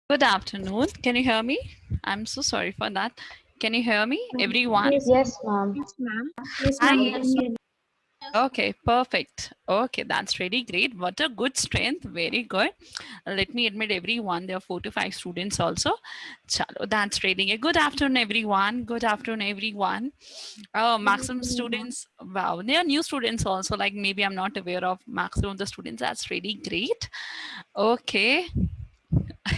Good afternoon. Can you hear me? I'm so sorry for that. Can you hear me, everyone? Yes, Yes, ma'am. yes, ma'am. Yes, Hi. ma'am. We can hear you. Okay, perfect. Okay, that's really great. What a good strength. Very good. Let me admit everyone. There are 4 to 5 students also. Chalo, that's really a good afternoon, everyone. Good afternoon, everyone. Oh, maximum students. Wow, there are new students also. Like maybe I'm not aware of maximum of the students. That's really great. Okay.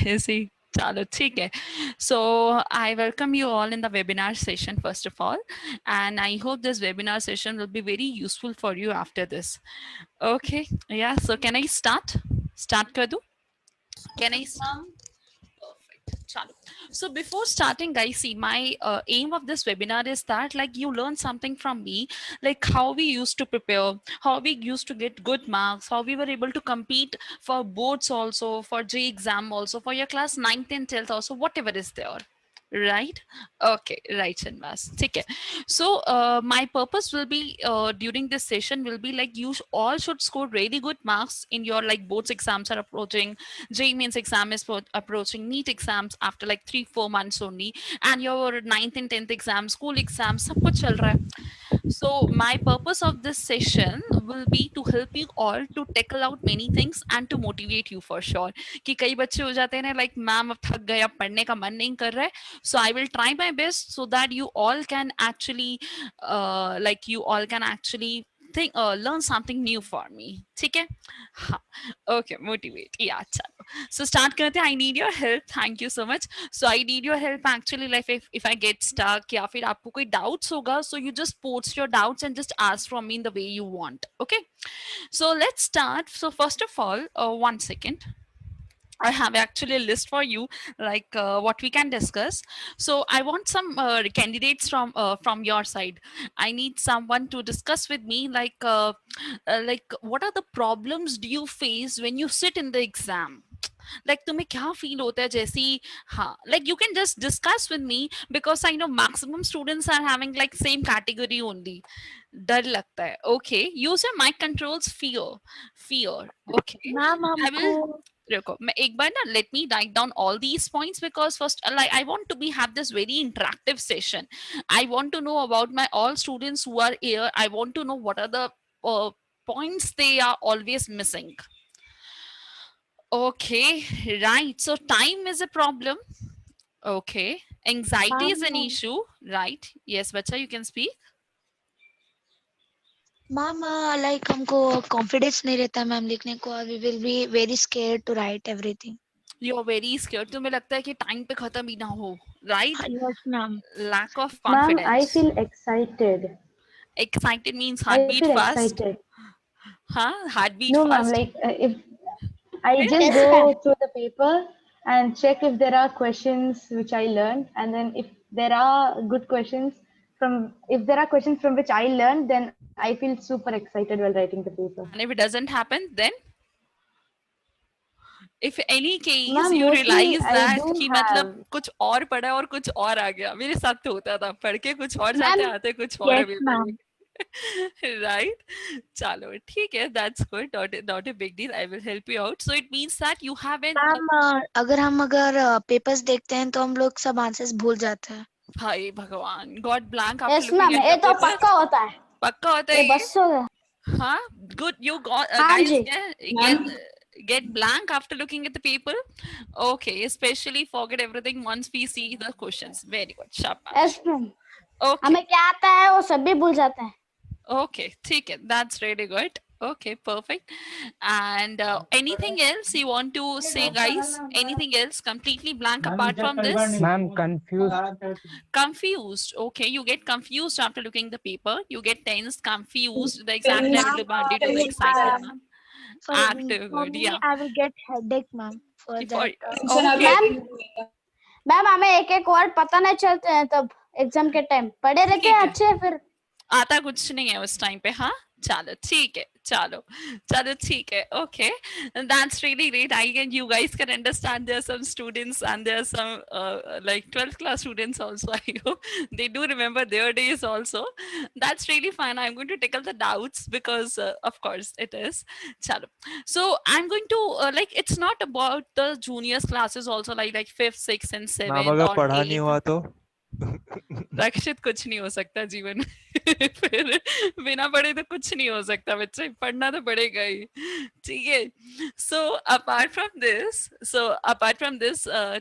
ऐसे ही चलो ठीक है. So I welcome you all in the webinar session first of all, and I hope this webinar session will be very useful for you after this. Okay, yeah, so can I start कर दूं? Can I start? Perfect. Chalo. So before starting, guys, see, my aim of this webinar is that like you learn something from me, like how we used to prepare, how we used to get good marks, how we were able to compete for boards also, for J exam also, for your class 9th and 12th also, whatever is there. Right? Okay, right, Shanvas. Okay. So my purpose will be during this session will be like you all should score really good marks in your like boards exams are approaching, J means exam is approaching, NEET exams after like 3-4 months only, and your 9th and 10th exam, school exams, सब कुछ चल रहा है. So my purpose of this session will be to help you all to tackle out many things and to motivate you for sure. कि कई बच्चे हो जाते हैं ना like मैम अब थक गए, अब पढ़ने का मन नहीं कर रहा है. So I will try my best so that you all can actually think learn something new for me. ठीक है? हाँ. Okay, motivate. Yeah, चलो. So start करते हैं. I need your help. Thank you so much. So I need your help actually like if I get stuck या फिर आपको कोई doubts होगा, so you just post your doubts and just ask from me in the way you want. Okay? So let's start. So first of all, 1 second. I have actually a list for you, like what we can discuss. So I want some candidates from your side. I need someone to discuss with me, like what are the problems do you face when you sit in the exam? Like तुम्हें क्या feel होता है जैसी हाँ like you can just discuss with me because I know maximum students are having like same category only. डर लगता है. Okay, use your mic controls. Fear. Okay, ma'am I हमको will. रुको मैं एक बार ना let me write down all these points because first like I want to be have this very interactive session. I want to know about my all students who are here. I want to know what are the points they are always missing. Okay, right. So time is a problem. Okay, anxiety is an ma'am issue, right? Yes, bacha, you can speak. Ma'am like हमको confidence नहीं रहता ma'am लिखने को. We will be very scared to write everything. You're very scared. तुम्हें लगता है कि time पे खत्म ही ना हो, right? Yes ma'am. Lack of Ma'am, I confidence. feel excited. Excited means I heartbeat feel fast. excited. Huh? Heartbeat No, ma'am, fast. like if I just Yes ma'am. go through the paper and check if there are questions which I learned, and then if there are good questions if there are questions from which I learned, then I feel super excited while writing the paper. And if it doesn't happen, then if any case Ma'am, you mostly realize I that do कि मतलब have. कुछ और पढ़ा और कुछ और आ गया. मेरे साथ तो होता था, पढ़ के कुछ और जाते मैम आते कुछ और है यस पेपर में. मैम. Right? चलो ठीक है, that's good. Not a big deal. I will help you out. So it means that you haven't. Ma'am अगर पेपर्स देखते हैं तो हम लोग सब आंसर्स भूल जाते हैं. हाय भगवान, got blank after yes looking ma'am, at ये the तो paper. पक्का होता है. पक्का होता है ये ये. बस हो गया. हाँ, good. You got हाँ guys ji get blank after looking at the paper. Okay, especially forget everything once we see the questions. Very good, shabash. Yes ma'am, Okay, हमें क्या आता है वो सब भी भूल जाते हैं. okay, ठीक है. That's really good. Okay, perfect. And anything else you want to say, guys? Anything else? Completely blank apart from this? Ma'am, confused. Confused. Okay, you get confused after looking the paper. You get tense, confused. The exact level about due to the excitement. Active For good, me, yeah. I will get headache, ma'am. For For that. okay. Ma'am ma'am हमें एक एक word पता नहीं चलते हैं तब exam के time पढ़े रहते हैं ठीक है. अच्छे फिर. आता कुछ नहीं है उस टाइम पे. हाँ चलो ठीक है, चलो चलो ठीक है, okay. And that's really great. I can, you guys can understand there are some students and there are some like 12th class students also. I hope they do remember their days also. That's really fine. I'm going to tackle the doubts because of course it is. Chalo. So I'm going to like, it's not about the juniors classes also, like 5th, 6th and ma'am 7th अगर or पढ़ा नहीं 8th. हुआ तो रक्षित, कुछ नहीं हो सकता जीवन में। फिर बिना पढ़े तो कुछ नहीं हो सकता बच्चे, पढ़ना तो पड़ेगा ही, ठीक है। So apart from this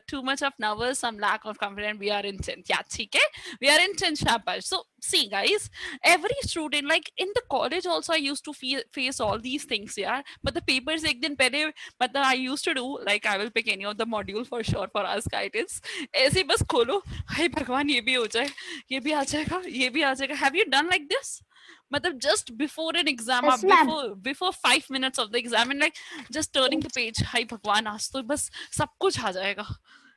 too much of nervous, some lack of confidence, we are in 10th, yeah, ठीक है, we are in 10th शाबाश। So see guys, every student, like in the college also I used to face all these things, yeah, but the papers एक दिन पहले, मतलब I used to do like, I will pick any of the module for sure for us guidance, ऐसे ही बस खोलो, हाय भगवान ये भी हो जाए, ये भी आ जाएगा, ये भी आ जाएगा। Have you done like this? मतलब just before an exam, Yes, ma'am. before 5 minutes of the exam, and like just turning the page, हाय भगवान आज तो बस सब कुछ आ जाएगा,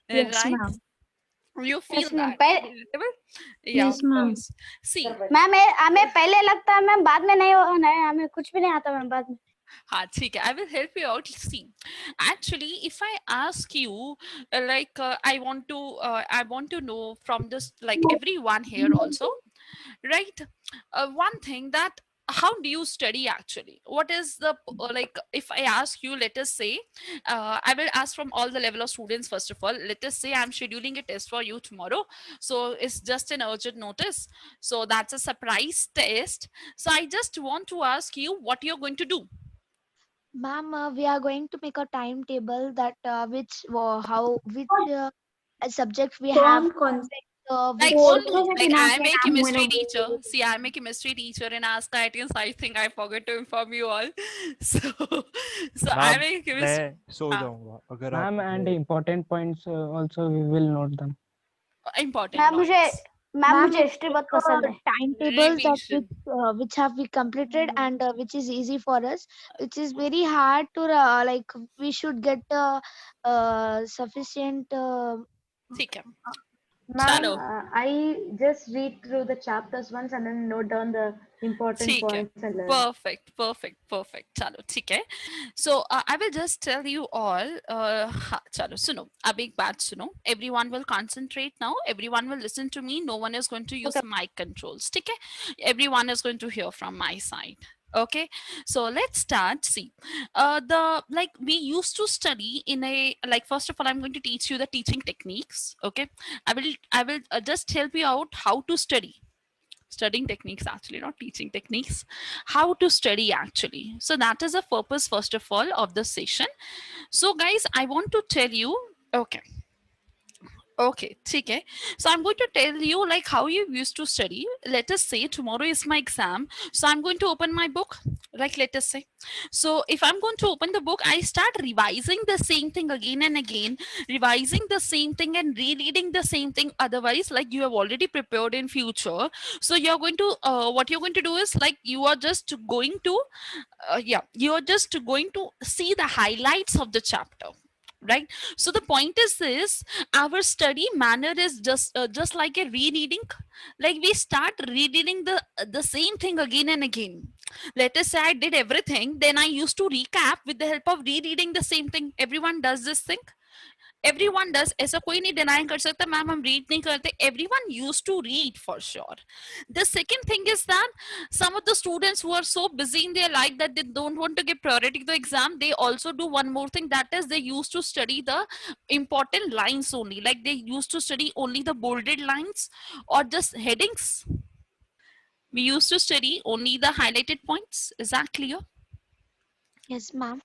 Yes, right? ma'am. You feel Yes, ma'am. that? Relatable? Yeah, Yes, of ma'am. course. See, ma'am हमें पहले लगता है मैम, बाद में नहीं हमें कुछ भी नहीं आता मैम बाद में। हाँ ठीक है, I will help you out. See, actually, if I ask you, I want to know from this, like everyone here also, right? One thing that, how do you study actually? What is the like? If I ask you, let us say, I will ask from all the level of students first of all. Let us say I'm scheduling a test for you tomorrow, so it's just an urgent notice. So that's a surprise test. So I just want to ask you what you're going to do. Ma'am, we are going to make a timetable that which subject we have. Like which only, like I'm a chemistry teacher. See, I'm a chemistry teacher in Ask IITians. I think I forgot to inform you all. So I'm a ma'am chemistry. मैं सो हाँ। जाऊंगा अगर Ma'am, आप and important points also we will note them. Important. Ma'am मुझे notes. Ma'am Ma'am, मुझे history बहुत पसंद है। timetables that Revision. which have we completed and which is easy for us, which is very hard to like we should get sufficient ठीक है, Ma'am, चलो I just read through the chapters once and then note down the important ठीक है, points and learn. perfect. चलो ठीक है. So I will just tell you all. हाँ, चलो सुनो, अब एक बात सुनो. Everyone will concentrate now. Everyone will listen to me. No one is going to use mic controls. ठीक है? Everyone is going to hear from my side. Okay, so let's start. See, we used to study in a, like, first of all I'm going to teach you the teaching techniques. Okay, I will just help you out how to studying techniques, actually not teaching techniques, how to study actually. So that is the purpose first of all of the session. So guys, I want to tell you, okay, okay. So I'm going to tell you like how you used to study. Let us say tomorrow is my exam. So I'm going to open my book, like let us say. So if I'm going to open the book, I start revising the same thing again and again, revising the same thing and rereading the same thing. Otherwise, like you have already prepared in future. So you're going to, what you're going to do is like, you are just going to, you're just going to see the highlights of the chapter. Right, so the point is this: our study manner is just like a rereading. Like we start rereading the same thing again and again. Let us say I did everything, then I used to recap with the help of rereading the same thing. Everyone does this thing. Everyone does. ऐसा कोई नहीं deny कर सकता ma'am हम read नहीं करते. Everyone used to read for sure. The second thing is that some of the students who are so busy in their life that they don't want to give priority to the exam, they also do one more thing, that is they used to study the important lines only. Like they used to study only the bolded lines or just headings. We used to study only the highlighted points. Is that clear? yes ma'am.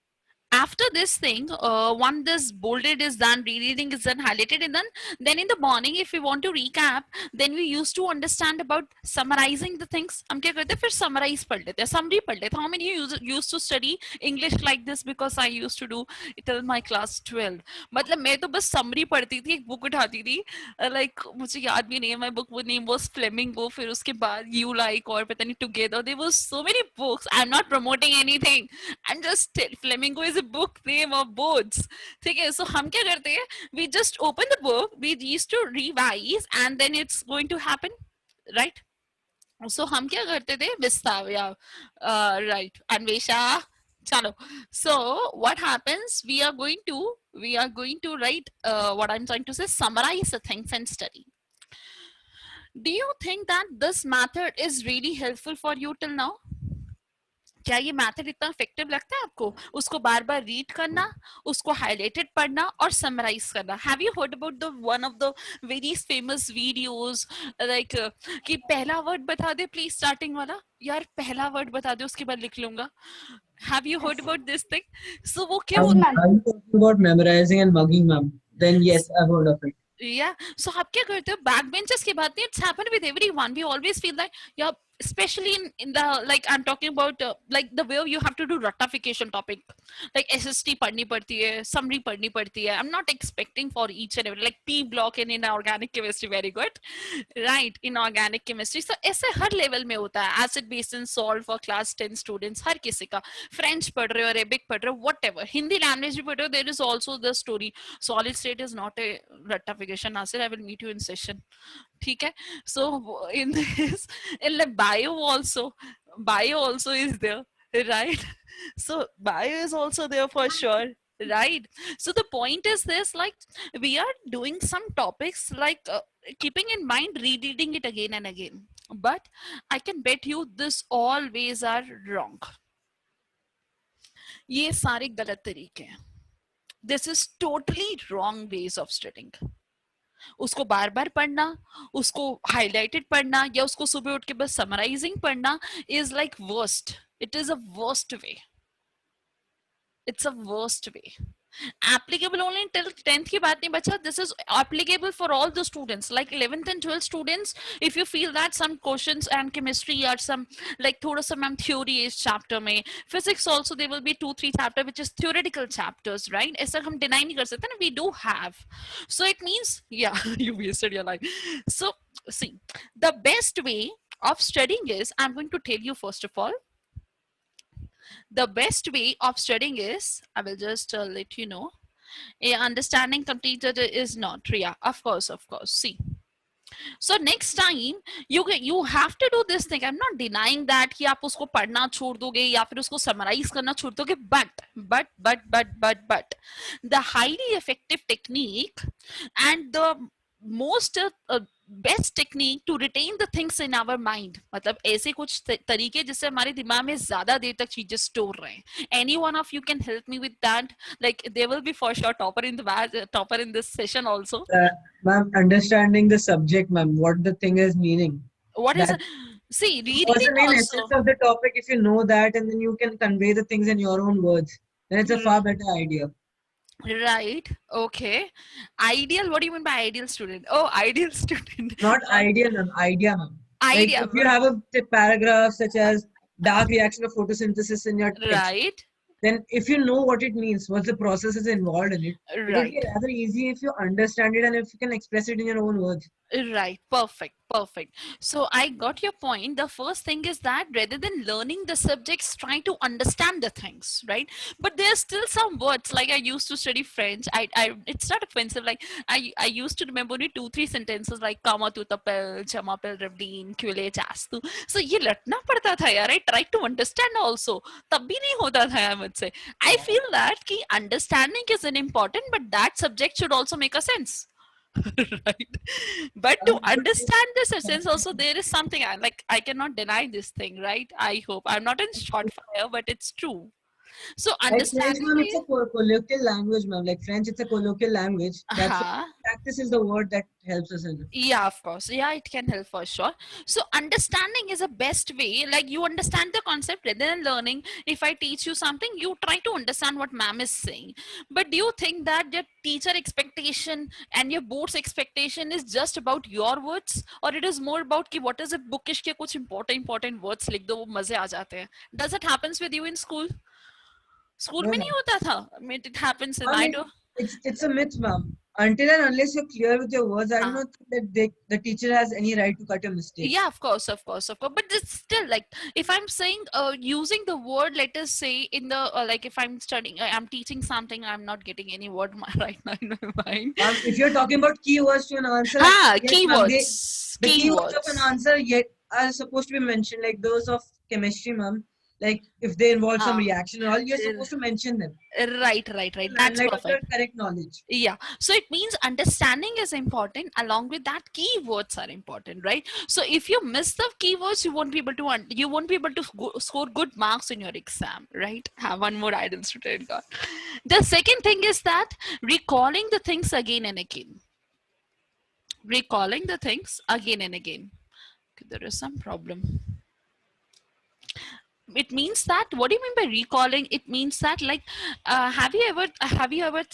After this thing, one this bolded is done, rereading is done, highlighted is done. Then in the morning, if we want to recap, then we used to understand about summarizing the things. हम क्या करते हैं फिर summarize पढ़ लेते हैं, summary पढ़ लेते हैं. How many used to study English like this? Because I used to do it till my class 12. मतलब मैं तो बस summary पढ़ती थी, एक book उठाती थी, like मुझे याद भी नहीं है, my book name was Flamingo. फिर उसके बाद You Like और पता नहीं Together. There was so many books. I'm not promoting anything. I'm just Flamingo is a book name of boats. ठीक है, so हम क्या करते हैं? We just open the book, we used to revise, and then it's going to happen, right? So हम क्या करते थे, विस्तार, या right, अन्वेषा, चलो. So what happens, we are going to write, what I'm trying to say, summarize the things and study. Do you think that this method is really helpful for you till now? क्या ये method इतना effective लगता है आपको? उसको बार बार read करना, उसको highlighted पढ़ना और समराइज करना. Have you heard about the one of the very famous videos, like कि पहला वर्ड बता दे प्लीज, स्टार्टिंग वाला, यार पहला वर्ड बता दे उसके बाद लिख लूंगा. Have you heard about this thing? So वो क्या Yes, ma'am. Are you talking about memorizing and mugging, ma'am? Then yes, I've heard of it. Yeah, so आप क्या करते हो? Backbenchers की बात नहीं, it's happened with everyone. We always feel like, yeah, especially in the, like I'm talking about, like the way you have to do ratification topic, like SST पढ़नी पड़ती है, summary पढ़नी पड़ती है. I'm not expecting for each and every, like P block in organic chemistry, very good, right? In organic chemistry, so ऐसे हर level में होता है. Acid base and salt for class 10 students, हर किसी का. French पढ़ रहे हो, Arabic पढ़ रहे हो, whatever. Hindi language भी पढ़ रहे हो, there is also the story. Solid state is not a ratification. Nasir, I will meet you in session. ठीक है? So in this, in like bio also is there, right? So bio is also there for sure, right? So the point is this, like we are doing some topics, like keeping in mind rereading it again and again, but I can bet you this all ways are wrong. ये सारे गलत तरीके हैं. This is totally wrong ways of studying. उसको बार बार पढ़ना, उसको highlighted पढ़ना, या उसको सुबह उठ के बस समराइजिंग पढ़ना is like worst. It is a worst way. It's a worst way. Applicable only till 10th की बात नहीं बचा. This is applicable for all the students, like 11th and 12th students. If you feel that some questions and chemistry or some like थोड़ा सा ma'am theory is chapter में, physics also there will be 2-3 chapter which is theoretical chapters, right? ऐसा हम deny नहीं कर सकते ना, we do have. So it means, yeah, you wasted your life. So see, the best way of studying is, I'm going to tell you first of all, the best way of studying is, I will just let you know, a understanding completed is not, yeah, of course. See, so next time you have to do this thing. I'm not denying that कि आप उसको पढ़ना छोड़ दोगे या फिर उसको summarize करना छोड़ दोगे, but the highly effective technique and the most best technique to retain the things in our mind, मतलब ऐसे कुछ तरीके जिससे हमारे दिमाग में ज्यादा देर तक चीजें स्टोर रहें. Any one of you can help me with that? Like there will be for sure topper in this session also. Ma'am, understanding the subject, ma'am, what the thing is meaning. What is That- see, reading What's the main also. essence of the topic? If you know that, and then you can convey the things in your own words, then it's a far better idea. Right. Okay. Ideal. What do you mean by ideal student? Oh, ideal student. Not idea, ma'am. Idea, ma'am. Idea. Like if you have a paragraph such as dark reaction of photosynthesis in your text, Right. then if you know what it means, what the process is involved in it, it will Right. be rather easy if you understand it and if you can express it in your own words. Right. Perfect. So I got your point. The first thing is that rather than learning the subjects, try to understand the things, right? But there's still some words, like I used to study French. I it's not offensive. Like I used to remember only 2-3 sentences like kama tu tapel, chama pel ravdin, kyule chastu. So ये रटना पड़ता था यार. I tried to understand also. तब भी नहीं होता था यार मुझसे. I feel that कि understanding is important, but that subject should also make a sense. Right, but to understand this essence also, there is something I cannot deny this thing, right? I hope I'm not in short fire, but it's true. So Like French, understanding ma'am, it's a colloquial language, ma'am. Like French, it's a colloquial language. That's why practice is the word that helps us in it. yeah, of course, yeah, it can help for sure. So understanding is a best way, like you understand the concept rather than learning. If I teach you something, you try to understand what ma'am is saying. But do you think that your teacher expectation and your board's expectation is just about your words, or it is more about कि what is it bookish के कुछ important words लिख दो वो मजे आ जाते हैं? Does it happens with you in school? School में नहीं होता था. I mean, it happens in I do. It's a myth, ma'am. Until and unless you're clear with your words, I don't think that the teacher has any right to cut a mistake. Yeah, of course. But it's still like, if I'm saying using the word, let us say in the like if I'm studying, I'm teaching something, I'm not getting any word right now in my mind. If you're talking about keywords to an answer, Ah, yes, ma'am, keywords. the keywords of an answer yet are supposed to be mentioned, like those of chemistry, ma'am. Like if they involve some Ah, reaction and all, you're uh, supposed to mention them. right, right, right. That's Landlight of your perfect. correct knowledge. Yeah, so it means understanding is important. Along with that, keywords are important, right? So if you miss the keywords, you won't be able to you won't be able to score good marks in your exam, right? Have one more idle student got. The second thing is that recalling the things again and again. Recalling the things again and again. Okay, there is some problem. It means that, what do you mean by recalling? It means that, like, have you ever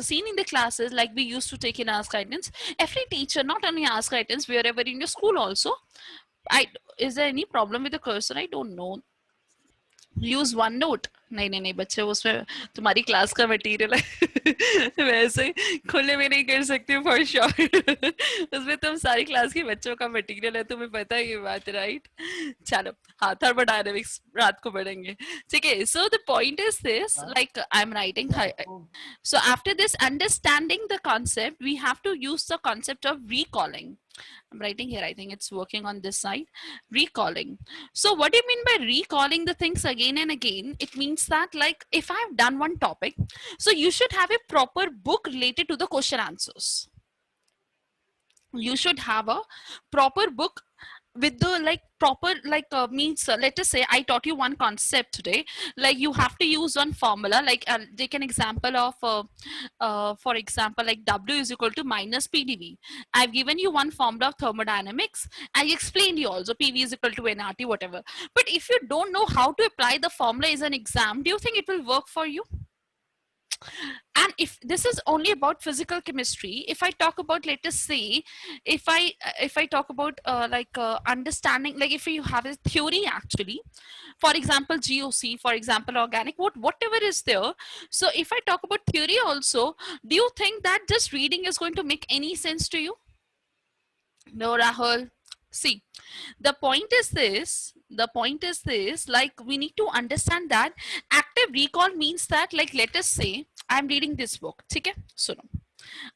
seen in the classes, like we used to take in Ask Guidance, every teacher, not only Ask Guidance, wherever in your school also, is there any problem with the cursor? I don't know. Use one note, नहीं नहीं नहीं बच्चे, उसमें तुम्हारी class का material है वैसे खुले में नहीं कर सकती फॉर श्योर उसमें तुम सारी क्लास के बच्चों का मटेरियल है, तुम्हें पता है ये बात, राइट? चलो हाँ, थर्मोडायनेमिक्स रात को पढ़ेंगे, ठीक है? So the point is this, like I am writing, so after this understanding the concept, we have to use the concept of recalling. I'm writing here, I think it's working on this side. Recalling. So what do you mean by recalling the things again and again? It means that, like, if I've done one topic, so you should have a proper book related to the question answers. You should have a proper book with the, like, proper, like, means, let us say I taught you one concept today, like you have to use one formula, like take an example of for example, like W is equal to minus PdV. I've given you one formula of thermodynamics, I explained you also PV is equal to nRT, whatever. But if you don't know how to apply the formula as an exam, do you think it will work for you? And if this is only about physical chemistry, if I talk about, let us say, if I talk about understanding, like if you have a theory, actually, for example GOC, for example organic, whatever is there. So if I talk about theory also, do you think that just reading is going to make any sense to you? No, Rahul. See, the point is this, like we need to understand that active recall means that, like, let us say I'm reading this book, okay? So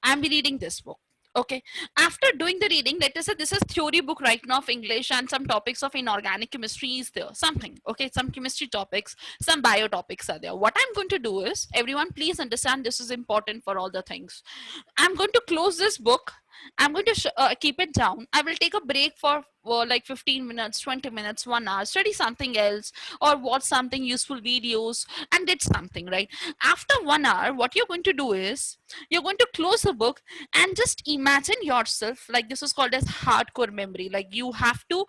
I'm reading this book, okay? After doing the reading, let us say this is theory book right now of English, and some topics of inorganic chemistry is there, something, okay? Some chemistry topics, some bio topics are there. What I'm going to do is, everyone please understand, this is important for all the things. I'm going to close this book, I'm going to keep it down. I will take a break for like 15 minutes, 20 minutes, 1 hour, study something else, or watch something useful videos, and did something, right? After 1 hour, what you're going to do is, you're going to close the book and just imagine yourself, like this is called as hardcore memory. Like you have to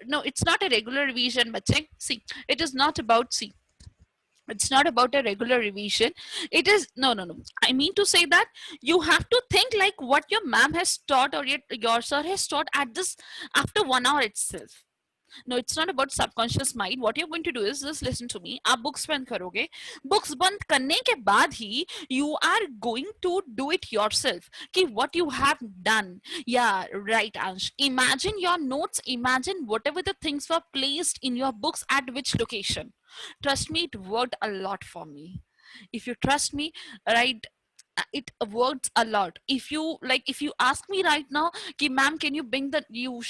no, it's not a regular revision, but see, it is not about, see, it's not about a regular revision. It is, no. I mean to say that you have to think like what your ma'am has taught, or your sir has taught at this, after 1 hour itself. No, it's not about subconscious mind. What you're going to do is, just listen to me. आप books बंद करोगे. Books बंद करने के बाद ही you are going to do it yourself. कि what you have done. Yeah, right, Ansh. Imagine your notes. Imagine whatever the things were placed in your books at which location. Trust me, it worked a lot for me. If you trust me, right, it works a lot. If you ask me right now, ki, ma'am, can you bring the, you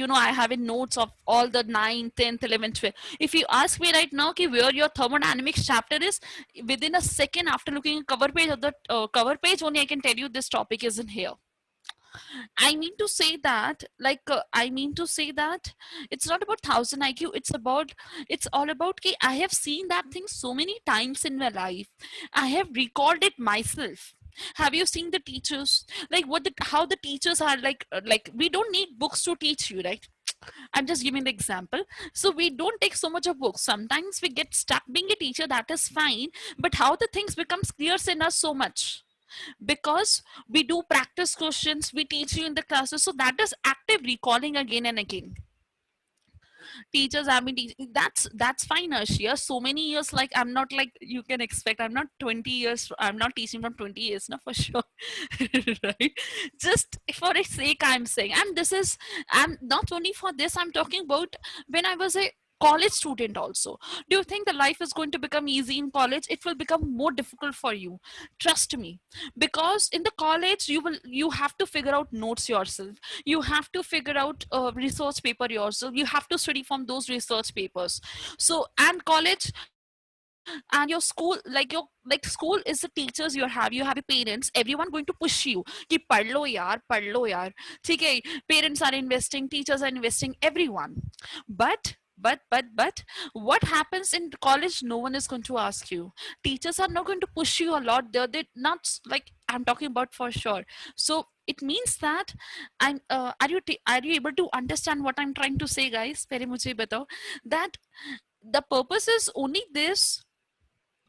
know, I have in notes of all the 9th, 10th, 11th, 12th. If you ask me right now ki, where your thermodynamics chapter is, within a second, after looking at cover page of the cover page only, I can tell you this topic isn't here. I mean to say that, like, it's not about 1000 IQ. It's all about, I have seen that thing so many times in my life. I have recalled it myself. Have you seen the teachers? Like how the teachers are like we don't need books to teach you, right? I'm just giving the example. So we don't take so much of books. Sometimes we get stuck being a teacher, that is fine. But how the things becomes clear in us so much. Because we do practice questions, we teach you in the classes, so that is active recalling again and again. Teachers have been teaching, that's fine, Ashia. So many years, like I'm not like you can expect, I'm not 20 years, I'm not teaching from 20 years now, for sure. Right? Just for a sake I'm saying, and this is, I'm not only for this, I'm talking about when I was a college student also. Do you think the life is going to become easy in college? It will become more difficult for you, trust me, because in the college you have to figure out notes yourself, you have to figure out research paper yourself, you have to study from those research papers. So and college and your school, like school is the teachers you have your parents, everyone going to push you कि पढ़ लो यार ठीक है, parents are investing, teachers are investing, everyone. But what happens in college, no one is going to ask you, teachers are not going to push you a lot, they're not like I'm talking about for sure. So it means that are you able to understand what I'm trying to say, guys? पहले मुझे बताओ that the purpose is only this.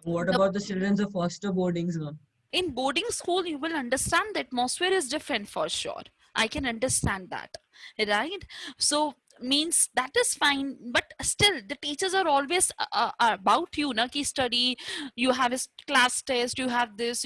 What about the children of foster boardings, ma'am? In boarding school you will understand the atmosphere is different for sure, I can understand that, right? So means that is fine, but still the teachers are always about you na, ki study, you have a class test, you have this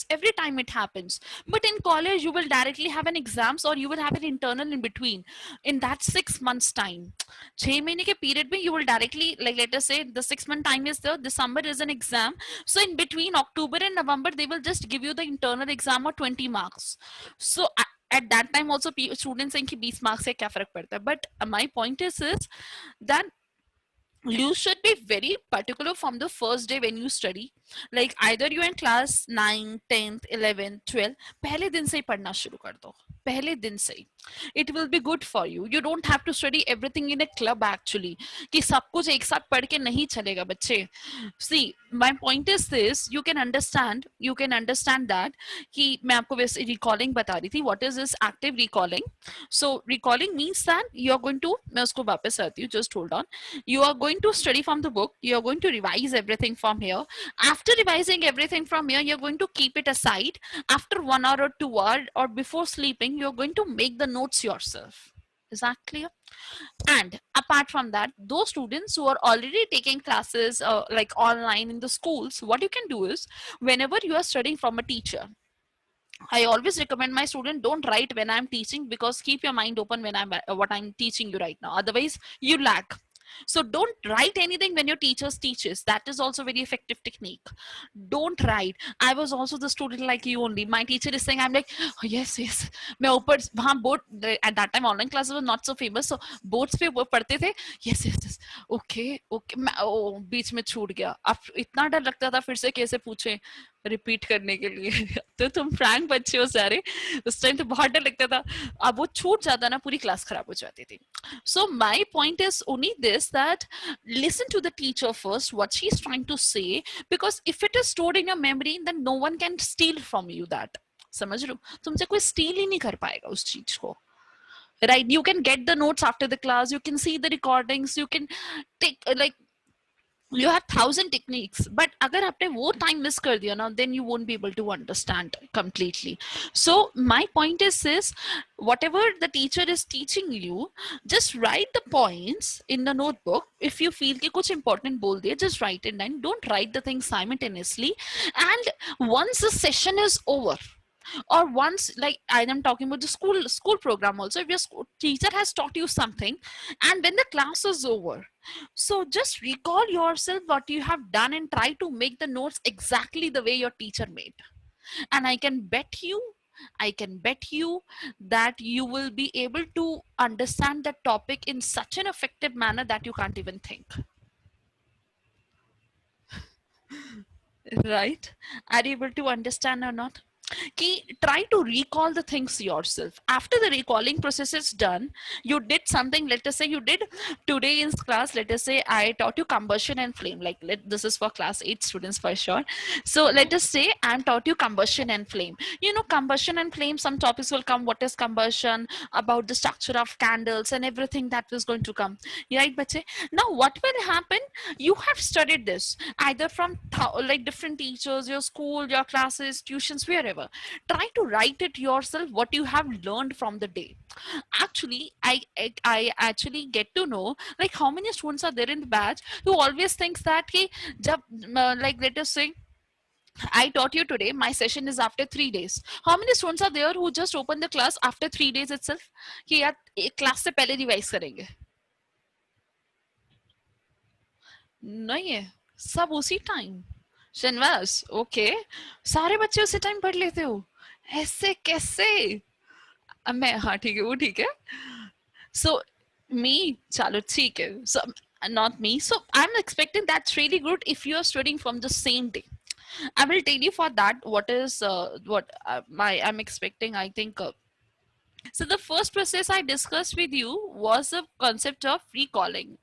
every time it happens. But in college you will directly have an exams or you will have an internal in between. In that 6 months time, 6 महीने के period में you will directly, like let us say the 6 month time is there, December is an exam, so in between October and November they will just give you the internal exam or 20 marks. So at that time also students think कि 20 marks से क्या फर्क पड़ता है, but my point is that you should be very particular from the first day when you study, like either you in class 9, 10th, 11th, 12th, पहले दिन से ही पढ़ना शुरू कर दो, पहले दिन से ही. It will be good for you. You don't have to study everything in a club actually, कि सब कुछ एक साथ पढ़ के नहीं चलेगा बच्चे. See, my point is this, you can understand that कि मैं आपको वैसे recalling बता रही थी. What is this active recalling? So recalling means that you are going to, मैं उसको वापस आती हूँ, just hold on. You are going to study from the book, you are going to revise everything from here. After revising everything from here, you're going to keep it aside. After 1 hour or 2 hours or before sleeping, you're going to make the notes yourself. Is that clear? And apart from that, those students who are already taking classes like online in the schools, what you can do is whenever you are studying from a teacher, I always recommend my student don't write when I'm teaching, because keep your mind open when what I'm teaching you right now, otherwise you lag. So don't write anything when your teachers teaches. That is also very effective technique. Don't write. I was also the student like you only. My teacher is saying, I'm like, oh, yes. मैं ऊपर वहाँ board, at that time online classes were not so famous, so boards पे वो पढ़ते थे. Yes. Okay. मैं बीच में छूट गया. अब इतना डर लगता था फिर से कैसे पूछे रिपीट करने के लिए. तो तुम फ्रैंक बच्चे हो सारे, उस टाइम तो बहुत डर लगता था. अब वो छूट जाता ना, पूरी क्लास खराब हो जाती थी. So my point is only this, that listen to the teacher first, what she's trying to say, because if it is stored in your memory, then no one can steal from you that. समझ लो, तुमसे कोई steal ही नहीं कर पाएगा उस चीज को. Right? You can get the notes after the class, you can see the recordings, you can take like you have 1,000 techniques, but अगर आपने वो time miss कर दिया ना, then you won't be able to understand completely. So my point is this, whatever the teacher is teaching you, just write the points in the notebook. If you feel कि कुछ important बोल दिया, just write it down. Don't write the things simultaneously. And once the session is over, or once, like I am talking about the school program also, if your teacher has taught you something and when the class is over, so just recall yourself what you have done and try to make the notes exactly the way your teacher made. And I can bet you that you will be able to understand that topic in such an effective manner that you can't even think. Right? Are you able to understand or not? Try to recall the things yourself. After the recalling process is done, you did something, let us say you did today in class, let us say I taught you combustion and flame, like this is for class 8 students for sure. So let us say I taught you combustion and flame. You know, combustion and flame, some topics will come, what is combustion, about the structure of candles and everything that was going to come. Right, bache? Now what will happen, you have studied this either from like different teachers, your school, your classes, tuitions, wherever. Try to write it yourself what you have learned from the day. Actually, I actually get to know like how many students are there in the batch who always thinks that like let us say I taught you today, my session is after 3 days. How many students are there who just open the class after 3 days itself? कि यार class से पहले revise करेंगे. नहीं है, सब उसी time. Shanavas, okay, सारे बच्चे उसी टाइम पढ़ लेते हो, ऐसे कैसे? अब मैं, हाँ ठीक है, वो ठीक है। So me, chalo theek hai. So not me. So I'm expecting that's really good if you're studying from the same day. I will tell you for that what is what my I'm expecting. I think so. The first process I discussed with you was the concept of recalling.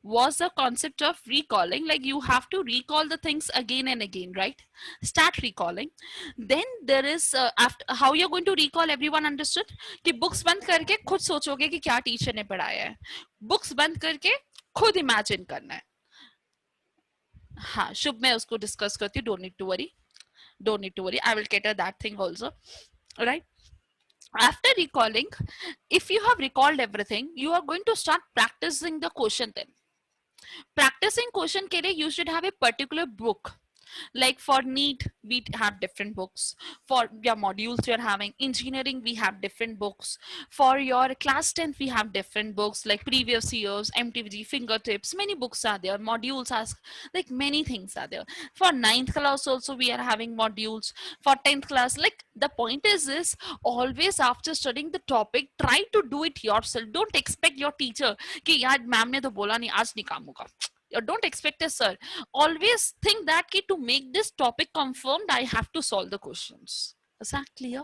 Was the concept of recalling, like you have to recall the things again and again, right? Start recalling. Then there is after how you're going to recall, everyone understood कि books बंद करके खुद सोचोगे कि क्या teacher ने पढ़ाया है, books बंद करके खुद imagine करना है। हाँ शुभ, मैं उसको डिस्कस करती हूँ, don't need to worry, don't need to worry, I will cater that thing also, right? After recalling, if you have recalled everything, you are going to start practicing the question. Then practicing question के लिए you should have a particular book. Like for NEET, we have different books. For your modules you're having, engineering, we have different books. For your class 10th, we have different books like previous years, MTVG, fingertips, many books are there. Modules are like many things are there. For 9th class also, we are having modules. For 10th class, like the point is this, always after studying the topic, try to do it yourself. Don't expect your teacher कि यार ma'am ने तो बोला नहीं, आज नहीं काम होगा. Don't expect a sir. Always think that ki, to make this topic confirmed, I have to solve the questions. Is that clear?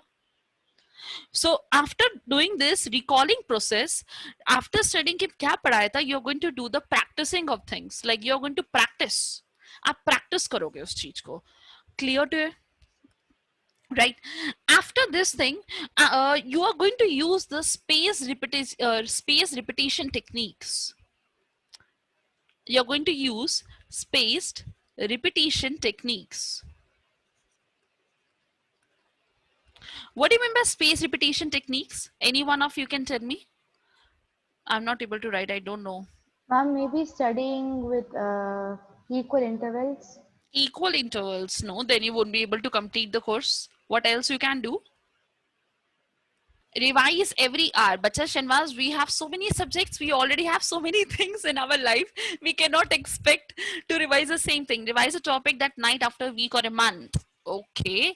So after doing this recalling process, after studying कि क्या पढ़ाया था, you're going to do the practicing of things. Like you're going to practice. आप practice करोगे उस चीज को. Clear to you? Right. After this thing, you are going to use the space repetition techniques. You're going to use spaced repetition techniques. What do you mean by space repetition techniques? Any one of you can tell me? I'm not able to write, I don't know. Ma'am, maybe studying with equal intervals. Equal intervals, no, then you won't be able to complete the course. What else you can do? Revise every hour. Bacha Shanvaz, we have so many subjects, we already have so many things in our life. We cannot expect to revise the same thing. Revise a topic that night after a week or a month. Okay.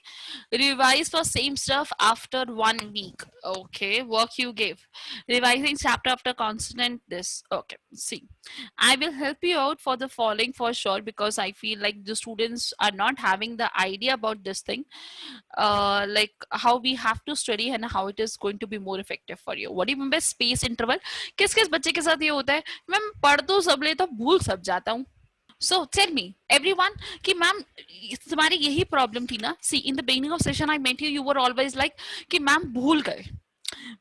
Revise for same stuff after 1 week. Okay. Work you give. Revising chapter after constant this. Okay. See, I will help you out for the following for sure, because I feel like the students are not having the idea about this thing. Like how we have to study and how it is going to be more effective for you. What do you mean by space interval? किस किस बच्चे के साथ ये होता है, ma'am पढ़ दो सब ले तो भूल सब जाता हूँ. So tell me, everyone, कि मैम तुम्हारी यही प्रॉब्लम थी ना? See, in the beginning of session I met you, you were always like कि मैम भूल गए,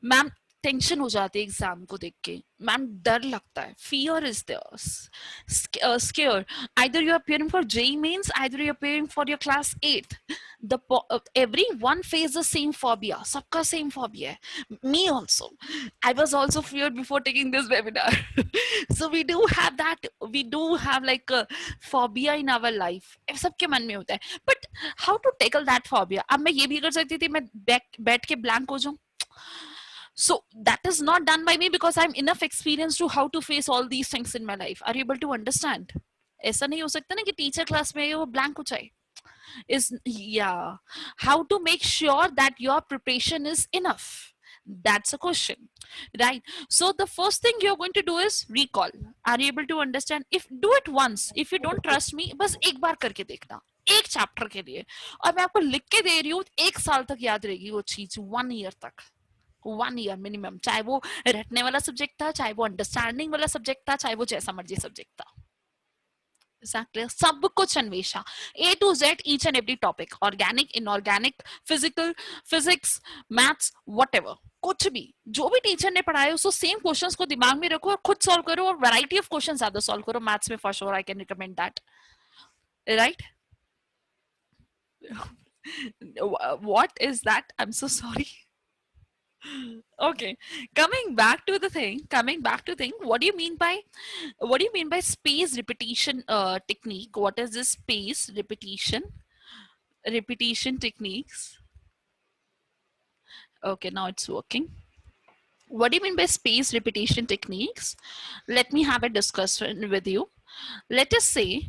मैम टेंशन हो जाती है एग्जाम को देख के, मैम डर लगता है, fear is there, scare. Either you are preparing for JEE mains, either you are preparing for your class 8th. The everyone face the same phobia, सबका same phobia है. Me also, I was also feared before taking this webinar. So we do have that, we do have like a phobia in our life. सबके मन में होता है. But how to tackle that phobia? अब मैं ये भी कर सकती थी, मैं बैठ के blank हो जाऊं. So that is not done by me because I'm enough experienced to how to face all these things in my life. Are you able to understand? ऐसा नहीं हो सकता ना कि टीचर क्लास में वो blank हो जाए. Is, yeah, how to make sure that your preparation is enough? That's a question, right? So the first thing you're going to do is recall. Are you able to understand? If do it once, if you don't trust me, बस एक बार करके देखना, एक chapter के लिए, और मैं आपको लिख के दे रही हूँ, 1 साल तक याद रहेगी वो चीज, 1 year तक, 1 year मिनिमम, चाहे वो रटने वाला सब्जेक्ट था, चाहे वो अंडरस्टैंडिंग वाला सब्जेक्ट था, चाहे वो जैसा मर्जी सब्जेक्ट था. Exactly. सब कुछ Anvesha, A to Z, each and every topic, organic, inorganic, physical, physics, maths, whatever, कुछ भी जो भी टीचर ने पढ़ाया उसको सेम क्वेश्चंस को दिमाग में रखो और खुद सॉल्व करो, और वैरायटी ऑफ क्वेश्चंस ज्यादा सॉल्व करो. मैथ्स में for sure I can recommend that, right? What is that? I'm so sorry. Okay, coming back to the thing, what do you mean by space repetition technique? What is this space repetition techniques? Okay, now it's working. What do you mean by space repetition techniques? Let me have a discussion with you. let us say,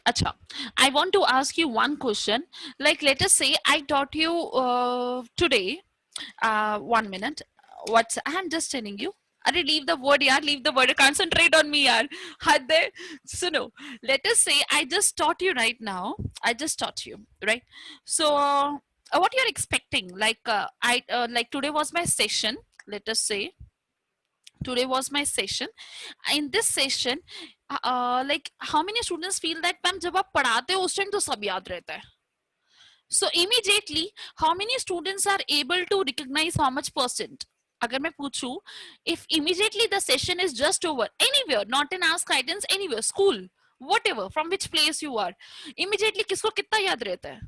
acha, I want to ask you one question. Like, let us say I taught you today. 1 minute. I'm just telling you. Arey, leave the word, yaar. Leave the word. Concentrate on me, yaar. Had there. So no. Let us say I just taught you right now. I just taught you, right? So, what you're expecting? Like, like today was my session. Let us say today was my session. In this session, like how many students feel that ma'am जब आप पढ़ाते हो उस time तो सब याद रहता है. So immediately, how many students are able to recognize how much percent? अगर मैं पूछूं, if immediately the session is just over, anywhere, not in Ask Guidance, anywhere, school, whatever, from which place you are, immediately किसको कितना याद रहता है?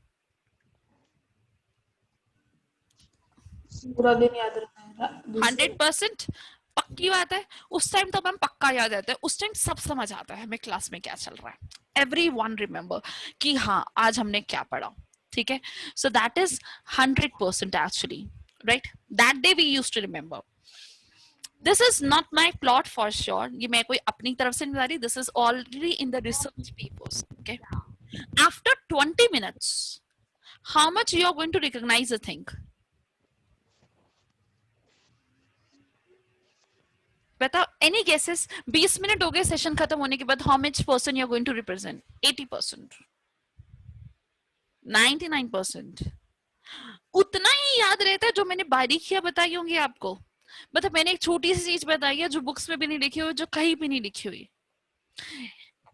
पूरा दिन याद रहता है. 100%. पक्की बात है. उस टाइम तो हम पक्का याद रहता है. उस टाइम सब समझ आता है हमें क्लास में क्या चल रहा है. Everyone remember कि हाँ आज हमने क्या पढ़ा. ठीक है. So that is 100% actually, right? That day we used to remember. This is not my plot for sure. ये मैं कोई अपनी तरफ से नहीं बता रही. This is already in the research papers. Okay. After 20 minutes, how much you are going to recognize a thing? बताओ. Any guesses? 20 मिनट हो गए सेशन खत्म होने के बाद. How much person you are going to represent? 80%. 99%. उतना ही याद रहता है जो मैंने बारीकियां बताई होंगी आपको. मतलब मैंने एक छोटी सी चीज बताई है जो बुक्स में भी नहीं लिखी हुई, जो कहीं भी नहीं लिखी हुई.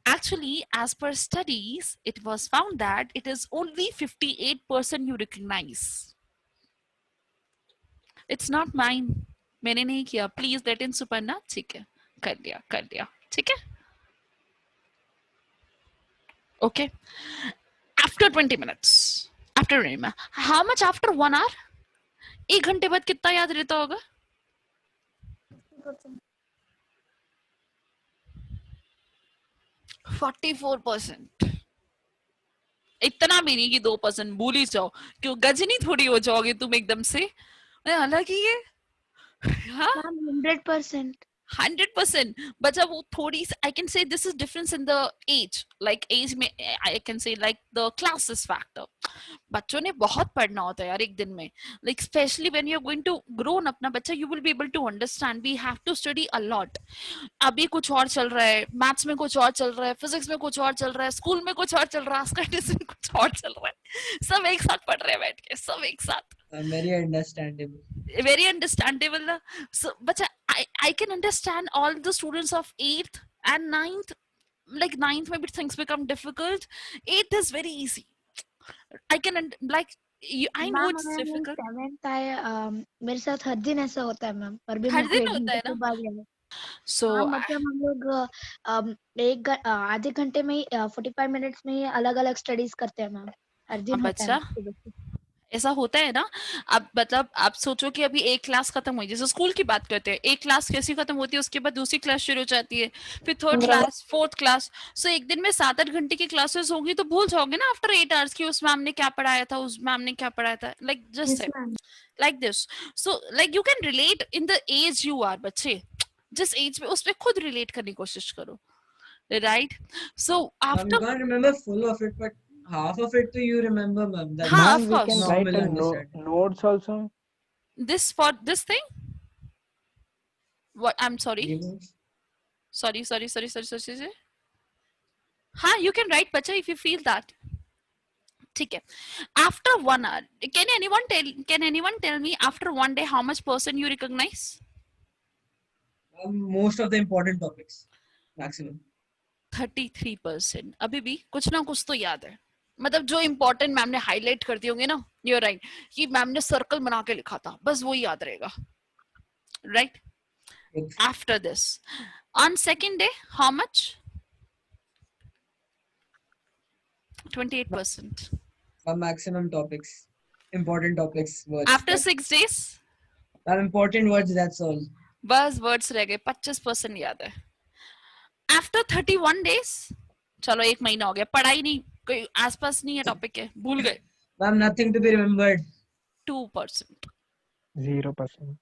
Actually, as per studies, it was found that it is only 58% you recognize. It's not mine. मैंने नहीं किया. Please let in Suparna. ठीक है. कर दिया. ठीक है. Okay. After 20 minutes. After how much after 1 hour? 1 घंटे बाद कितना याद रहता होगा? 44%. इतना भी नहीं कि 2% भूल ही जाओ. क्यों गजनी थोड़ी हो जाओगे तुम एकदम से. अलग ही है. हाँ? 100%. 100%. but जब वो थोड़ी I can say this is difference in the age. Like age में I can say like the classes factor. बच्चों ने बहुत पढ़ना होता है यार एक दिन में. Like especially when you're going to grown up ना बच्चा, you will be able to understand. We have to study a lot. अभी कुछ और चल रहा है, मैथ्स में कुछ और चल रहा है, फिजिक्स में कुछ और चल रहा है, स्कूल में कुछ और चल रहा है, स्टडीज में कुछ और चल रहा है. सब एक साथ पढ़ रहे हैं बैठ के, सब एक साथ. Very understandable. Very understandable. So, but I can understand all the students of 8th and 9th. Like 9th maybe things become difficult. 8th is very easy. I can like I know it's difficult. 7th आए मेरे साथ हर दिन ऐसा होता है ma'am. पर भी हर दिन होता है ना. So मतलब हम लोग आधे घंटे में 45 मिनट्स में ही अलग-अलग स्टडीज करते हैं मैम. हर दिन होता है. ऐसा होता है ना. अब मतलब आप सोचो कि अभी एक क्लास खत्म हुई, जैसे स्कूल की बात करते हैं, एक क्लास कैसी खत्म होती है, उसके बाद दूसरी क्लास शुरू हो जाती है, फिर थर्ड क्लास, फोर्थ क्लास. सो एक दिन में 7-8 घंटे की क्लासेस होंगी तो भूल जाओगे ना आफ्टर 8 आवर्स की उस मैम ने क्या पढ़ाया था, उस मैम ने क्या पढ़ाया था. Like just like this. So like you can relate in the age you are. बच्चे जिस एज में उस पे खुद रिलेट करने की कोशिश करो. Right. So after you can't remember full of it, but half of it you remember, ma'am. That's हाँ, Ma'am, of we course. can normal write a understanding. notes also. this for this thing. What? I'm sorry. Sorry. हाँ, you can write बच्चा if you feel that. ठीक है. After 1 hour, can anyone tell me after 1 day how much person you recognize? Most of the important topics, maximum. 33%. अभी भी कुछ ना कुछ तो याद है. मतलब जो इम्पोर्टेंट मैम ने हाईलाइट कर दिए होंगे ना, you're right, कि मैम ने सर्कल बना के लिखा था, बस वो याद रहेगा. Right? After this, on second day, how much? 28%. Maximum topics, important topics, words. After 6 days, important words, that's all. बस वर्ड्स रह गए. 25% याद है. After 31 days, चलो 1 महीना हो गया, पढ़ाई नहीं, कोई आसपास नहीं है टॉपिक है, भूल गए. Ma'am, nothing to be remembered. 2%. 0%.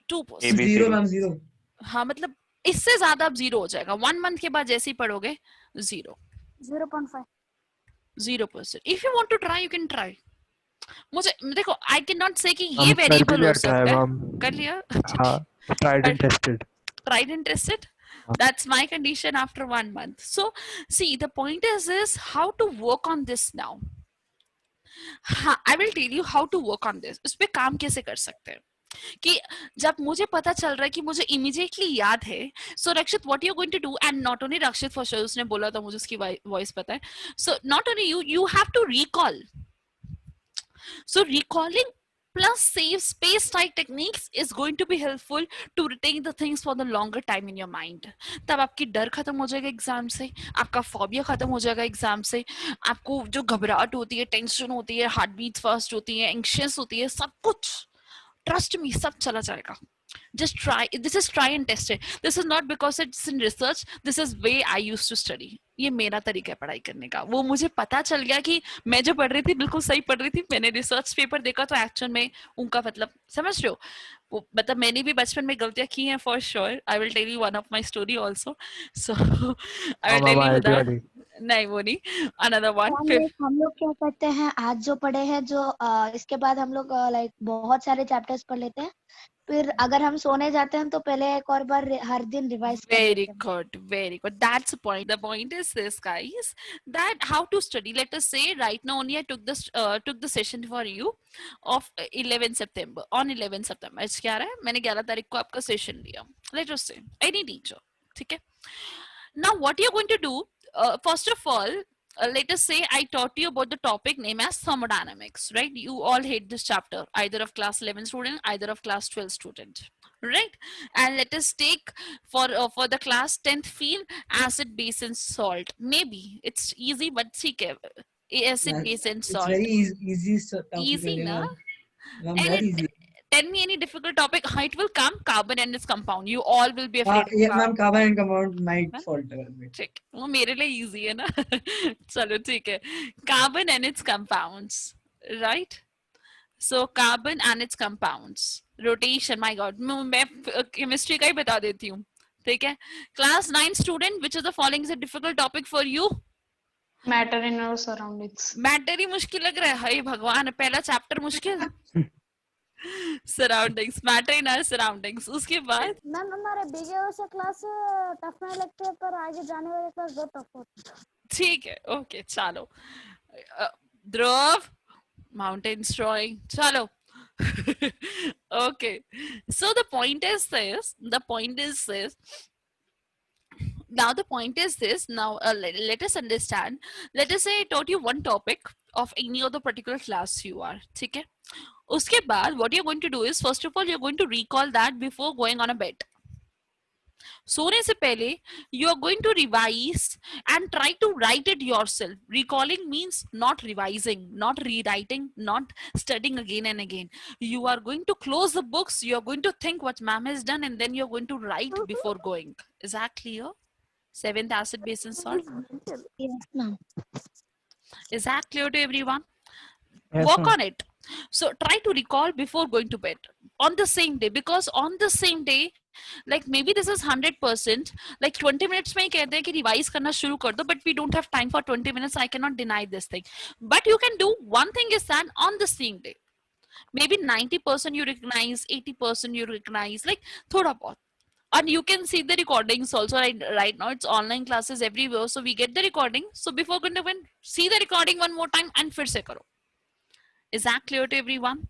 2%. Zero, ma'am, zero. हाँ मतलब इससे ज्यादा अब जीरो हो जाएगा, 1 मंथ के बाद जैसे ही पढ़ोगे zero, 0.5. 0%. If you want to try you can try. मुझे देखो, आई कैन नॉट से कि ये हम कर भी वेरिएबल लिया हो ट्राई सकता है. मैम, कर लिया? हाँ, tried and tested. Tried and tested. That's my condition after 1 month. So see, the point is how to work on this now. I will tell you how to work on this. इस पे काम कैसे कर सकते हैं कि जब मुझे पता चल रहा है कि मुझे इमीडिएटली याद है. So Rakshit, what you are going to do, and not only Rakshit, for sure उसने बोला था, मुझे उसकी वॉइस पता है. So not only you have to recall. So recalling plus save space type techniques is going to be helpful to retain the things for the longer time in your mind. तब आपकी डर खत्म हो जाएगा exam से, आपका phobia खत्म हो जाएगा एग्जाम से, आपको जो घबराहट होती है, टेंशन होती है, हार्ट बीट फास्ट होती है, एंग्शियस होती है, सब कुछ, ट्रस्ट मी, सब चला जाएगा. Just try. This is try and test it. This is not because it's in research. This is way I used to study. ये मेरा तरीका है पढ़ाई करने का. वो मुझे पता चल गया कि मैं जो पढ़ रही थी बिल्कुल सही पढ़ रही थी. मैंने रिसर्च पेपर देखा तो एक्चुअल में उनका मतलब समझ रहे हो, वो मतलब मैंने भी बचपन में गलतियां की हैं for sure. I will tell you one of my story also. So I will tell you that. नहीं वो नहीं, अनदर वन. हम लोग क्या करते हैं, आज जो पढ़े हैं जो इसके बाद हम लोग लाइक बहुत सारे चैप्टर्स पढ़ लेते हैं, फिर अगर हम सोने जाते हैं तो पहले एक और बार हर दिन रिवाइज कर लेते हैं. Very good. That's the point. The point is this, guys, that how to study. Let us say right now only I took the session for you of 11 September. On 11 September, आज क्या रहा है, मैंने 11 तारीख को आपका सेशन लिया. Let us say any teacher, ठीक है. Now what you're going to do, first of all, let us say I taught you about the topic name as thermodynamics, right? You all hate this chapter, either of class 11 student, either of class 12 student, right? And let us take for the class 10th field, acid, base and salt. Maybe it's easy, but ठीक है, acid, base and salt. It's very easy topic. Easy na? Ma'am, very easy. Tell me any difficult topic. It will come, carbon and its compound. You all will be afraid. Yeah, ma'am, carbon and compound might falter a bit. ठीक, वो मेरे लिए easy है ना. चलो ठीक है. Carbon and its compounds, right? So carbon and its compounds. Rotation, my God. मैं chemistry का ही बता देती हूँ. ठीक है. Class 9 student, which of the following is a difficult topic for you? Matter in our surroundings. Matter ही मुश्किल लग रहा है. हाय भगवान, पहला चैप्टर मुश्किल. Surroundings, matter in our surroundings. उसके बाद मैम हमारे बीजे से क्लास टफ नहीं लगते, पर आगे जाने वाले क्लास बहुत टफ होती है. ठीक है, ओके चलो. ध्रुव, माउंटेन ड्राइंग, चलो. Okay, so the point is this. Now the point is this. Now let us understand. Let us say I taught you one topic of any of the particular class you are. ठीक है. उसके बाद what you're going to do is, first of all, you're going to recall that before going on a bed. सोने से पहले you are going to revise and try to write it yourself. Recalling means not revising, not rewriting, not studying again and again. You are going to close the books, you are going to think what ma'am has done, and then you're going to write before going. Is that clear? 7th acid, base and salt. Yes, ma'am. Is that clear to everyone? Yes, Work ma'am. on it. So try to recall before going to bed on the same day, because on the same day, like maybe this is 100%, like 20 minutes में ही कहते हैं कि revise करना शुरू कर दो, but we don't have time for 20 minutes. I cannot deny this thing. But you can do one thing is that on the same day, maybe 90% you recognize, 80% you recognize, like thoda bahut. And you can see the recordings also. Right now it's online classes everywhere, so we get the recording. So before going to bed, see the recording one more time and फिर से करो. Is that clear to everyone?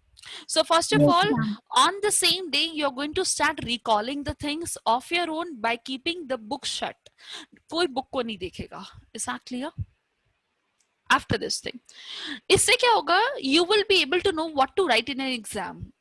So first of all, on the same day, you're going to start recalling the things of your own by keeping the book shut. कोई book को नहीं देखेगा. Is that clear? After this thing, इससे क्या होगा? You will be able to know what to write in an exam.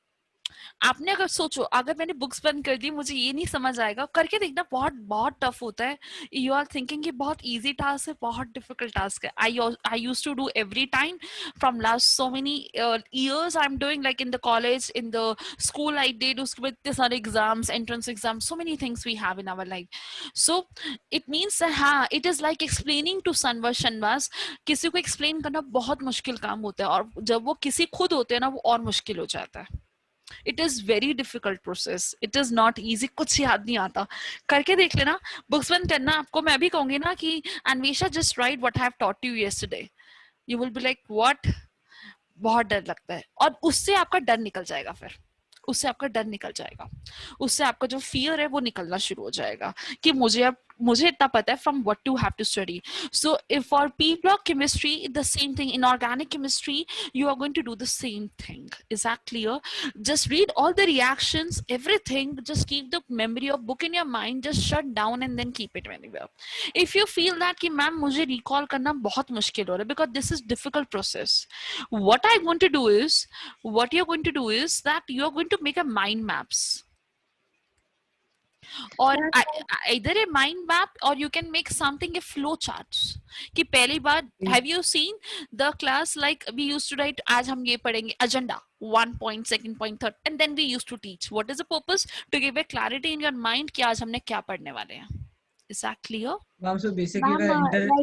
आपने अगर सोचो, अगर मैंने बुक्स बंद कर दी, मुझे ये नहीं समझ आएगा, करके देखना, बहुत बहुत टफ होता है. यू आर थिंकिंग ये बहुत इजी टास्क है, बहुत डिफिकल्ट टास्क है. I used to do every time from last so many years. I am doing like in the college, in the school I did. उसके बाद इतने सारे exams, entrance exam, so many things we have in our life. So it means हाँ, it is like explaining to Shanvas. किसी को explain करना बहुत मुश्किल काम होता है, और जब वो किसी खुद होते हैं ना, वो और मुश्किल हो जाता है. It is very difficult process, it is not easy, कुछ याद नहीं आता, करके देख लेना, बुक्स बंद करना। आपको मैं भी कहूंगी ना कि Anvesha just right what I have taught you yesterday, you will be like what, बहुत डर लगता है, और उससे आपका डर निकल जाएगा, फिर उससे आपका डर निकल जाएगा, उससे आपका जो फियर है वो निकलना शुरू हो जाएगा कि मुझे इतना पता है from what you have to study. So if for P block chemistry, the same thing. In organic chemistry, you are going to do the same thing. Is that clear? Just read all the reactions, everything. Just keep the memory of book in your mind. Just shut down and then keep it anywhere. If you feel that कि ma'am मुझे recall करना बहुत मुश्किल हो रहा है because this is difficult process, what I want to do is, what you're going to do is that you're going to make a mind maps. और either a mind map or you can make something a flow charts कि पहली बार have you seen the class like we used to write आज हम ये पढ़ेंगे agenda 1 point, 2nd point, 3rd, and then we used to teach. What is the purpose? To give a clarity in your mind कि आज हमने क्या पढ़ने वाले हैं. Is that clear? Ma'am, so basically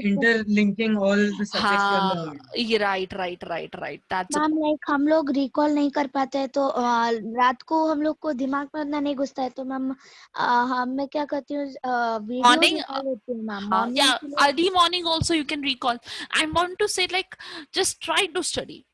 interlinking all the subjects you have learned. Right. That's ma'am like हम लोग recall नहीं कर पाते हैं तो रात को हम लोग को दिमाग में इतना नहीं घुसता है तो मैम मैं क्या करती हूँ वीडियो Morning, निकाल लेती हूँ ma'am yeah, morning early morning also you can recall. I want to say like just try to study.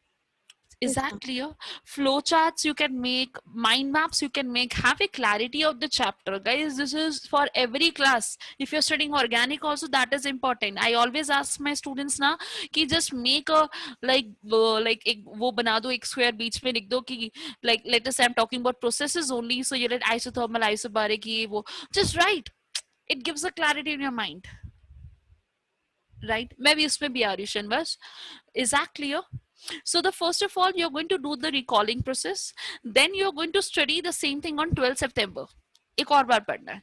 Is that clear? Flow charts you can make, mind maps you can make, have a clarity of the chapter. Guys, this is for every class. If you're studying organic also, that is important. I always ask my students na कि just make a like एक वो बना दो, एक square बीच में लिख दो कि like let us say I'm talking about processes only, so you let isothermal, isobaric ये वो, just write. It gives a clarity in your mind. Right? मैं भी उसमें भी आ रही हूँ Shanavas. Is that clear? So the first of all, you're going to do the recalling process. Then you're going to study the same thing on 12th September. एक और बार पढ़ना है.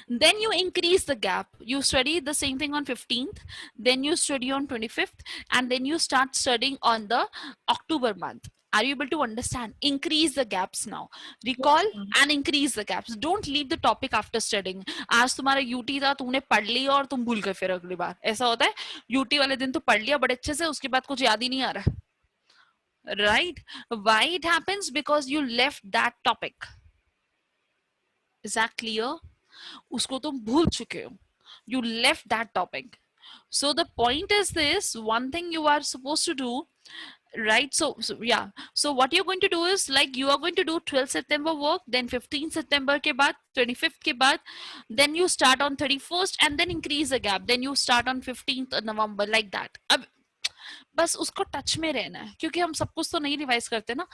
Then you increase the gap. You study the same thing on 15th. Then you study on 25th. And then you start studying on the October month. Are you able to understand? Increase the gaps now. Recall and increase the gaps. Don't leave the topic after studying. आज तुम्हारा UT था, तुमने पढ़ लिया और तुम भूल गए फिर अगली बार. ऐसा होता है. UT वाले दिन तो पढ़ लिया बड़े अच्छे से, उसके बाद कुछ याद ही नहीं आ रहा. Right? Why it happens? Because you left that topic. Is that clear? उसको तुम भूल चुके हो. You left that topic. So the point is this, one thing you are supposed to do, right? So yeah. So what you're going to do is like you are going to do 12th September work, then 15th September के बाद, 25th के बाद, then you start on 31st and then increase the gap. Then you start on 15th November like that. अब बस उसको touch में रहना है क्योंकि हम सब कुछ तो नहीं रिवाइज करते ना,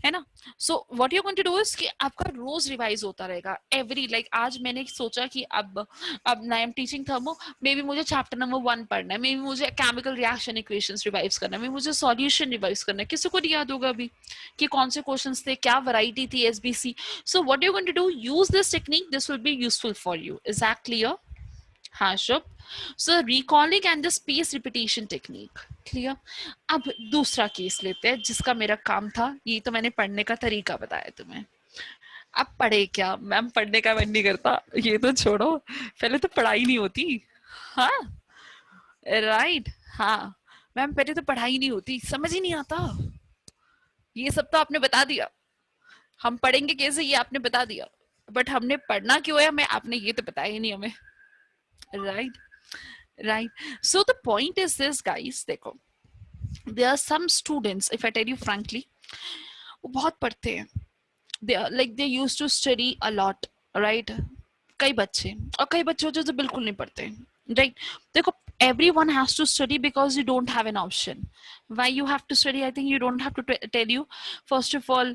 है ना. So what you going to do is कि आपका रोज रिवाइज होता रहेगा एवरी लाइक आज मैंने सोचा कि अब I am teaching thermo, may be मुझे चैप्टर नंबर 1 पढ़ना है, मे बी मुझे केमिकल रिएक्शन इक्वेशंस रिवाइज करना है, मे मुझे सॉल्यूशन रिवाइज करना है. किसी को नहीं याद होगा अभी कि कौन से क्वेश्चंस थे, क्या वैरायटी थी SBC. So what you going to do, use this technique, this will be useful for you. Is that clear? हाँ Shubh. So recalling and the space repetition technique clear. अब दूसरा केस लेते हैं जिसका मेरा काम था. ये तो मैंने पढ़ने का तरीका बताया तुम्हें. अब पढ़े क्या मैम, पढ़ने का मन नहीं करता, ये तो छोड़ो, पहले तो पढ़ाई नहीं होती. हाँ राइट. हाँ मैम पहले तो पढ़ाई नहीं होती, समझ ही नहीं आता. ये सब तो आपने बता दिया, हम पढ़ेंगे कैसे ये आपने बता दिया, बट हमने पढ़ना क्यों है हमें आपने ये तो बताया ही नहीं हमें. Right. So the point is this guys, देखो there are some students, if I tell you frankly, वो बहुत पढ़ते हैं. They used to study a lot, right? कई बच्चे और कई बच्चे जो बिल्कुल नहीं पढ़ते, right? देखो everyone has to study because you don't have an option. Why you have to study? I think you don't have to tell you. First of all,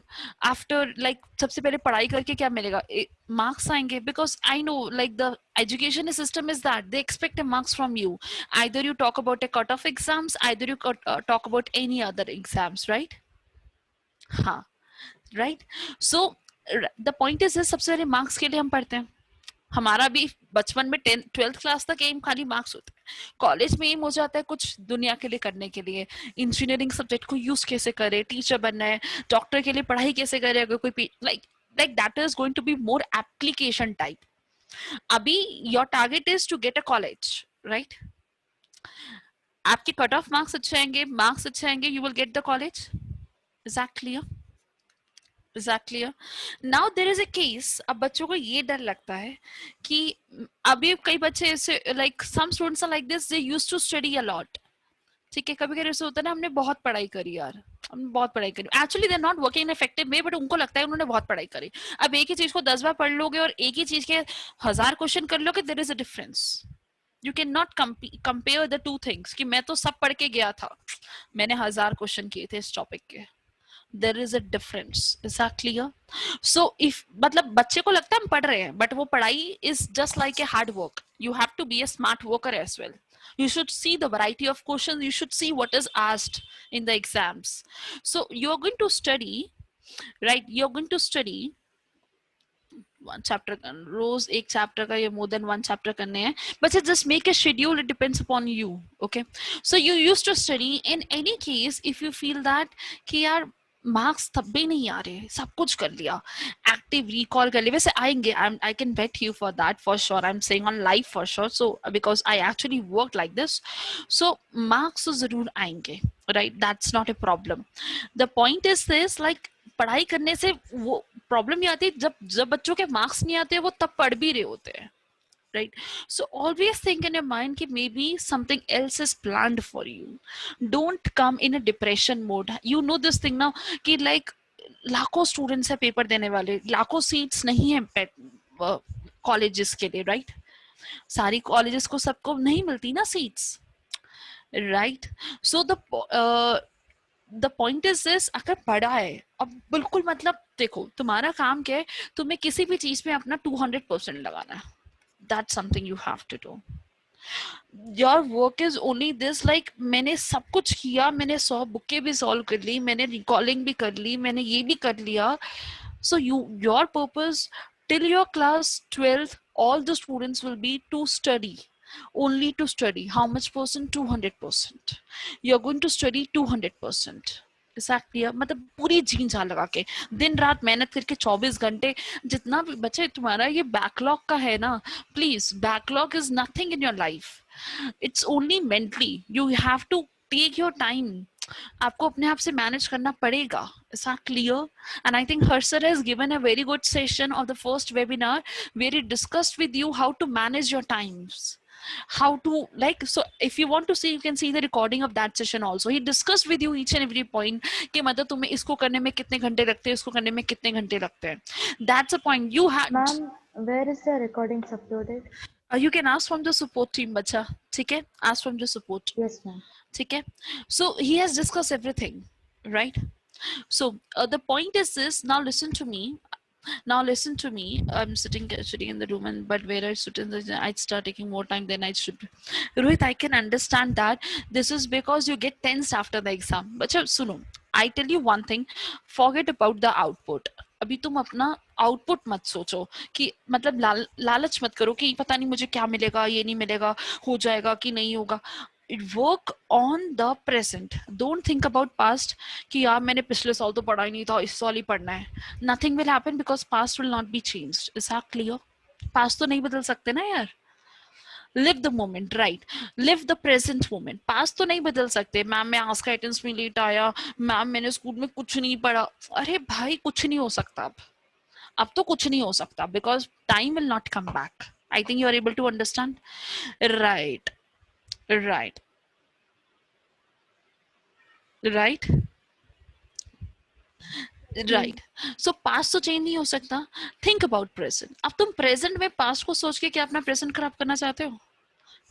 after like सबसे पहले पढ़ाई करके क्या मिलेगा, marks आएंगे. Because I know like the education system is that they expect a marks from you. Either you talk about a cut-off exams, either you talk about any other exams, right? हाँ, right? So the point is सबसे पहले marks के लिए हम पढ़ते हैं. हमारा भी बचपन में 12th क्लास तक एम खाली मार्क्स होते हैं. कॉलेज में एम हो जाता है कुछ दुनिया के लिए करने के लिए, इंजीनियरिंग सब्जेक्ट को यूज कैसे करे, टीचर बनना है, डॉक्टर के लिए पढ़ाई कैसे करे, अगर कोई like that is going to be more application type. अभी your target is to get a college, right? आपके कट ऑफ मार्क्स अच्छे आएंगे, मार्क्स अच्छे आएंगे, you will get the college. Is that clear? Is that clear? Now there is a case. अब बच्चों को ये डर लगता है कि अभी कई बच्चे ऐसे like some students are like this, they used to study a lot. ठीक है, कभी कभी ऐसे होता है ना, हमने बहुत पढ़ाई करी यार, हमने बहुत पढ़ाई करी, actually they are not working in effective way, but उनको लगता है उन्होंने बहुत पढ़ाई करी. अब एक ही चीज को 10 बार पढ़ लोगे और एक ही चीज के 1000 क्वेश्चन कर लोगे, there is a difference. You can not compare the two things कि मैं तो सब पढ़ के गया था, मैंने 1000 क्वेश्चन किए थे इस टॉपिक के. There is a difference. Is that clear? So if मतलब बच्चे को लगता है हम पढ़ रहे हैं, but वो पढ़ाई is just like a hard work. You have to be a smart worker as well. You should see the variety of questions. You should see what is asked in the exams. So you're going to study, right? You're going to study one chapter. रोज एक chapter का या more than one chapter करने हैं. But just make a schedule. It depends upon you. Okay. So you used to study. In any case, if you feel that कि यार marks तब भी नहीं आ रहे, सब कुछ कर लिया, एक्टिव रिकॉल कर लिया, वैसे आएंगे, I can bet you for that for sure, I am saying on live for sure, so because I actually work like this, so marks तो जरूर आएंगे, right, that's not a problem. The point is this, like पढ़ाई करने से वो problem ये आती है जब बच्चों के मार्क्स नहीं आते, वो तब पढ़ भी रहे होते हैं, right? So always think in your mind that maybe something else is planned for you. Don't come in a depression mode. You know this thing now कि like लाखों स्टूडेंट्स है पेपर देने वाले, लाखों सीट्स नहीं है कॉलेजेस के लिए, राइट? सारी कॉलेजेस को सबको नहीं मिलती ना seats, right? So the point is this, अगर पढ़ा है, अब बिल्कुल मतलब देखो तुम्हारा काम क्या है, तुम्हें किसी भी चीज में अपना 200% लगाना है. That's something you have to do. Your work is only this, like मैंने सब कुछ किया, मैंने 100 बुकें भी सॉल्व कर ली, मैंने रिकॉलिंग भी कर ली, मैंने ये भी कर लिया. So your purpose till your class 12th, all the students will be to study, only to study. How much percent? 200%. You're going to study 200%. Exactly. मतलब पूरी जीन जान लगा के दिन रात मेहनत करके 24 घंटे, जितना भी बच्चे तुम्हारा ये बैकलॉग का है ना, please, backlog is nothing in your life, it's only mentally. You have to take your time, आपको अपने आप से मैनेज करना पड़ेगा. Is that clear? And I think Harsar has given a very good session of the first webinar where he discussed with you how to manage your times, how to, like, so if you want to see, you can see the recording of that session also. He discussed with you each and every point कि मतलब तुम्हें इसको करने में कितने घंटे लगते हैं, इसको करने में कितने घंटे लगते हैं. That's a point you had. Ma'am, where is the recordings uploaded? You can ask from the support team, bacha. ठीक है, ask from the support. Yes, ma'am. ठीक है. So he has discussed everything, right? So the point is this. Now listen to me. I'm sitting in the room, but where I sit in I'd start taking more time than I should. Rohit, I can understand that. This is because you get tensed after the exam. But suno, I tell you one thing, forget about the output. अभी तुम अपना output मत सोचो कि मतलब लालच मत करो कि पता नहीं मुझे क्या मिलेगा, ये नहीं मिलेगा, हो जाएगा कि नहीं होगा. Work on the present. Don't think about past कि यार मैंने पिछले साल तो पढ़ा ही नहीं था, इस साल ही पढ़ना है. Nothing will happen because past will not be changed. Is that clear? Past तो नहीं बदल सकते ना यार. Live the moment, right? Live the present moment. Past तो नहीं बदल सकते. मैम मैं आज का अटेंडेंस में लेट आया, मैम मैंने स्कूल में कुछ नहीं पढ़ा. अरे भाई कुछ नहीं हो सकता अब तो कुछ नहीं हो सकता because time will not come back. I think you are able to understand, right? Right. So past तो चेंज नहीं हो सकता. Think about present. अब तुम present में past को सोच के क्या अपना present खराब करना चाहते हो?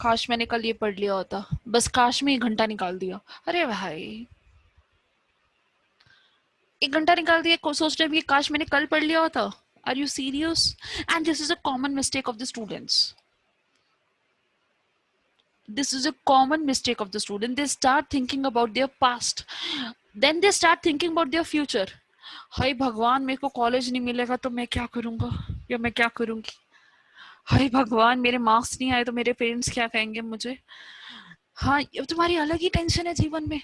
काश मैंने कल ये पढ़ लिया होता, बस काश में 1 घंटा निकाल दिया. अरे भाई 1 घंटा निकाल दिया सोचने में काश मैंने कल पढ़ लिया होता. Are you serious? And this is a common mistake of the students. This is a common mistake of the student. They start thinking about their past, then they start thinking about their future. हाय भगवान मेरे को college नहीं मिलेगा तो मैं क्या करूंगा या मैं क्या करूंगी. हाय भगवान मेरे मार्क्स नहीं आए तो मेरे पेरेंट्स क्या कहेंगे मुझे. हाँ, तुम्हारी अलग ही टेंशन है जीवन में.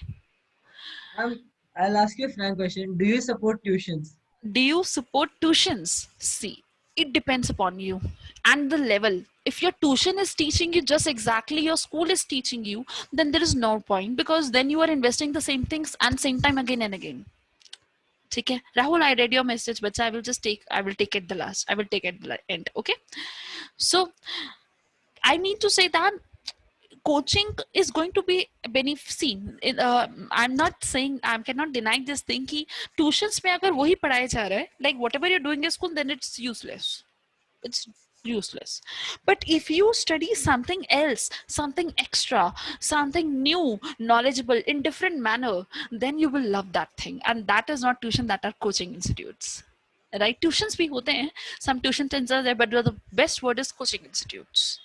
I'll ask you a frank question. Do you support tuitions? Do you support tuitions? See, it depends upon you and the level. If your tuition is teaching you just exactly your school is teaching you, then there is no point because then you are investing the same things and same time again and again. ठीक है Rahul, I read your message, but I will take it the last. I will take it the end. Okay. So I mean to say that coaching is going to be seen. I'm not saying, I cannot deny this thing कि tuitions में अगर वही पढ़ाया जा रहा है, like whatever you're doing in school, then it's useless. It's useless. But if you study something else, something extra, something new, knowledgeable in different manner, then you will love that thing. And that is not tuition, that are coaching institutes. Right? Tuitions भी होते हैं, some tuition centers are there, but the best word is coaching institutes.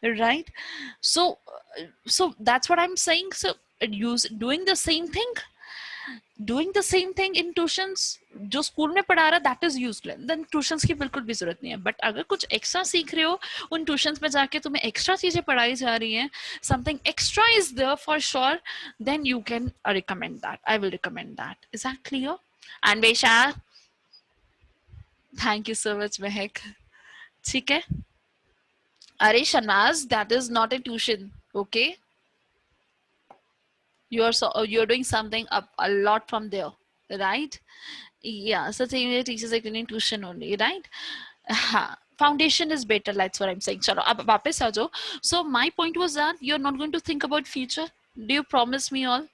Right? So that's what I'm saying. So doing the same thing in tuitions जो school में पढ़ा रहा, that is useless. Then tuitions की बिल्कुल भी जरूरत नहीं है. But अगर कुछ एक्स्ट्रा सीख रहे हो, उन tuitions में जाके तुम्हें एक्स्ट्रा चीजें पढ़ाई जा रही हैं, something extra is there for sure, then you can recommend that. I will recommend that. Is that clear? And Vesha, thank you so much, Mehak. ठीक है. अरे Shanaz, that is not a tuition. Okay. You're doing something up a lot from there, right? Yeah, so teachers are doing tuition only, right? Foundation is better, that's what I'm saying. Chalo, ab वापस आ जाओ. So my point was that you're not going to think about future. Do you promise me all?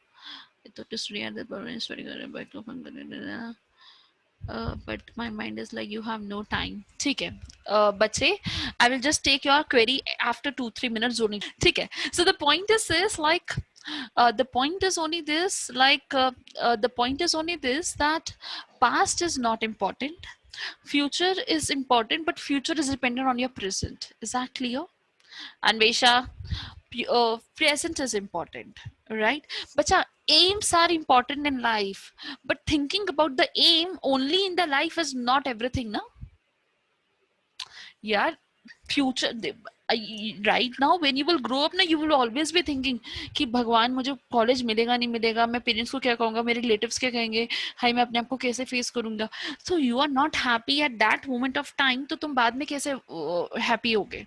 But my mind is like, you have no time. ठीक है. बच्चे, I will just take your query after 2-3 minutes only. ठीक है. So the point is this, like, the point is only this, that past is not important, future is important, but future is dependent on your present. Is that clear? And Vesha, present is important, right? Bacha, aims are important in life, but thinking about the aim only in the life is not everything, no? Yeah, future, right now when you will grow up ना, you will always be thinking कि भगवान मुझे college मिलेगा नहीं मिलेगा, मैं parents को क्या कहूँगा, मेरे रिलेटिव्स क्या कहेंगे, हाय मैं अपने आप को कैसे फेस करूँगा. So you are not happy at that moment of time, तो तुम बाद में कैसे happy होगे?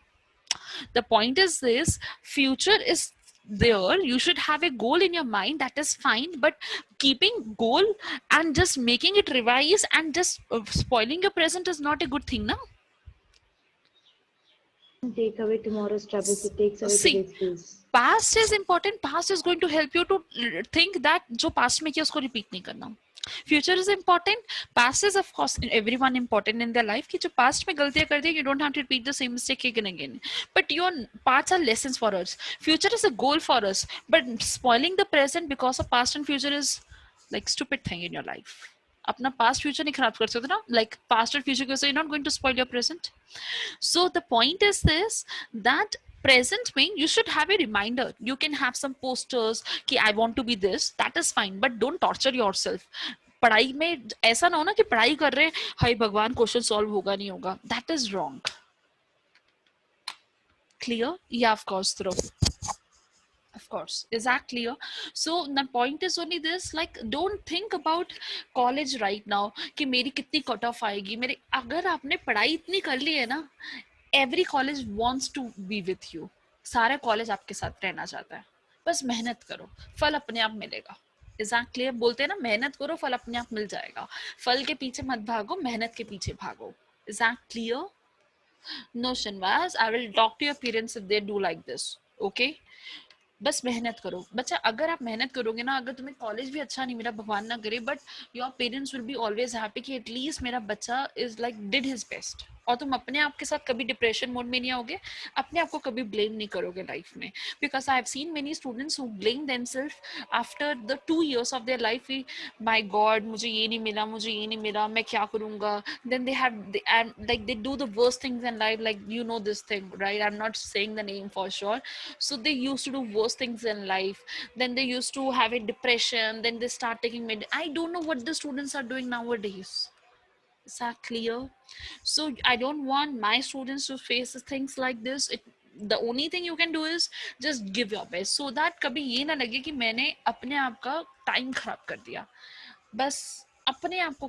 The point is this, future is there, you should have a goal in your mind, that is fine, but keeping goal and just making it revise and just spoiling your present is not a good thing, na? Take away tomorrow's troubles, it takes away today's peace. Past is important. Past is going to help you to think that जो past में किया उसको repeat नहीं करना. Future is important. Past is of course everyone important in their life. कि जो past में गलतियाँ कर दी, you don't have to repeat the same mistake again and again. But your parts are lessons for us. Future is a goal for us. But spoiling the present because of past and future is like stupid thing in your life. अपना past future नहीं खराब कर सकते ना, like past and future, so you're not going to spoil your present. So the point is this, that present mean you should have a reminder. You can have some posters कि I want to be this, that is fine, but don't torture yourself. पढ़ाई में ऐसा ना हो ना कि पढ़ाई कर रहे हैं, हाय भगवान क्वेश्चन सॉल्व होगा नहीं होगा, that is wrong. Clear? Yeah, of course, Dhruv. Of course. Is that clear? So the point is only this, like don't think about college right now कि मेरी कितनी कट ऑफ आएगी, मेरे अगर आपने पढ़ाई इतनी कर ली है ना, every college wants to be with you. सारे कॉलेज आपके साथ रहना चाहता है, बस मेहनत करो, फल अपने आप मिलेगा. Is that clear? बोलते हैं ना, मेहनत करो फल अपने आप मिल जाएगा, फल के पीछे मत भागो, मेहनत के पीछे भागो. Is that clear? No, Shanvas, I will talk to your parents if they do like this. Okay? बस मेहनत करो बच्चा. अगर आप मेहनत करोगे ना, अगर तुम्हें कॉलेज भी अच्छा नहीं मिला, भगवान ना करे, but your parents will be always happy कि एटलीस्ट मेरा बच्चा is like did his best. और तुम अपने आप के साथ कभी डिप्रेशन मोड में नहीं आओगे, अपने आप को कभी ब्लेम नहीं करोगे लाइफ में. Because I have seen many students who blame themselves after the 2 years of their life. My god, मुझे ये नहीं मिला, मुझे ये नहीं मिला, मैं क्या करूंगा. Then they have like they do the worst things in life, like you know this thing, right? I'm not saying the name for sure. So they used to do worst things in life, then they used to have a depression, then they start taking I don't know what the students are doing nowadays. Is that clear? So I don't want my students to face things like this. The only thing you can do is just give your best, so that कभी ये ना लगे कि मैंने अपने आप का time खराब कर दिया. बस अपने आप को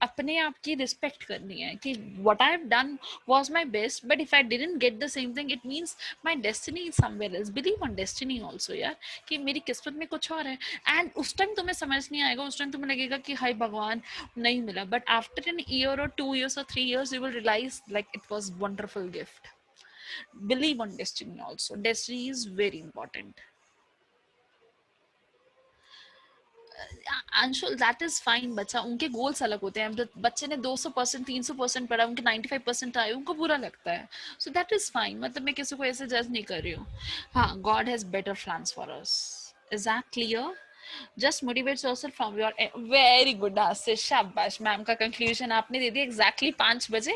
अपने आप की रिस्पेक्ट करनी है कि what I have done was my best, but if I didn't get the same thing it means my destiny is somewhere else. Believe on destiny also यार, कि मेरी किस्मत में कुछ और है। एंड उस टाइम तुम्हें समझ नहीं आएगा, उस टाइम तुम्हें लगेगा कि हाय भगवान नहीं मिला, बट आफ्टर एन ईयर और 2 years or 3 years you will realize like it was wonderful gift. Believe on destiny also. Destiny is very important. Anshul that is fine, बच्चा उनके गोल्स अलग होते हैं। बच्चे ने 200% 300% पढ़ा, उनके 95% आए, उनको बुरा लगता है, सो दैट इज फाइन। मतलब मैं किसी को ऐसे जज नहीं कर रही हूँ। हाँ, God has better plans for us. Is that clear? just motivate yourself from your very good आशीष, शाबाश। मैम का कंक्लूजन आपने दे दिया एग्जैक्टली 5 बजे।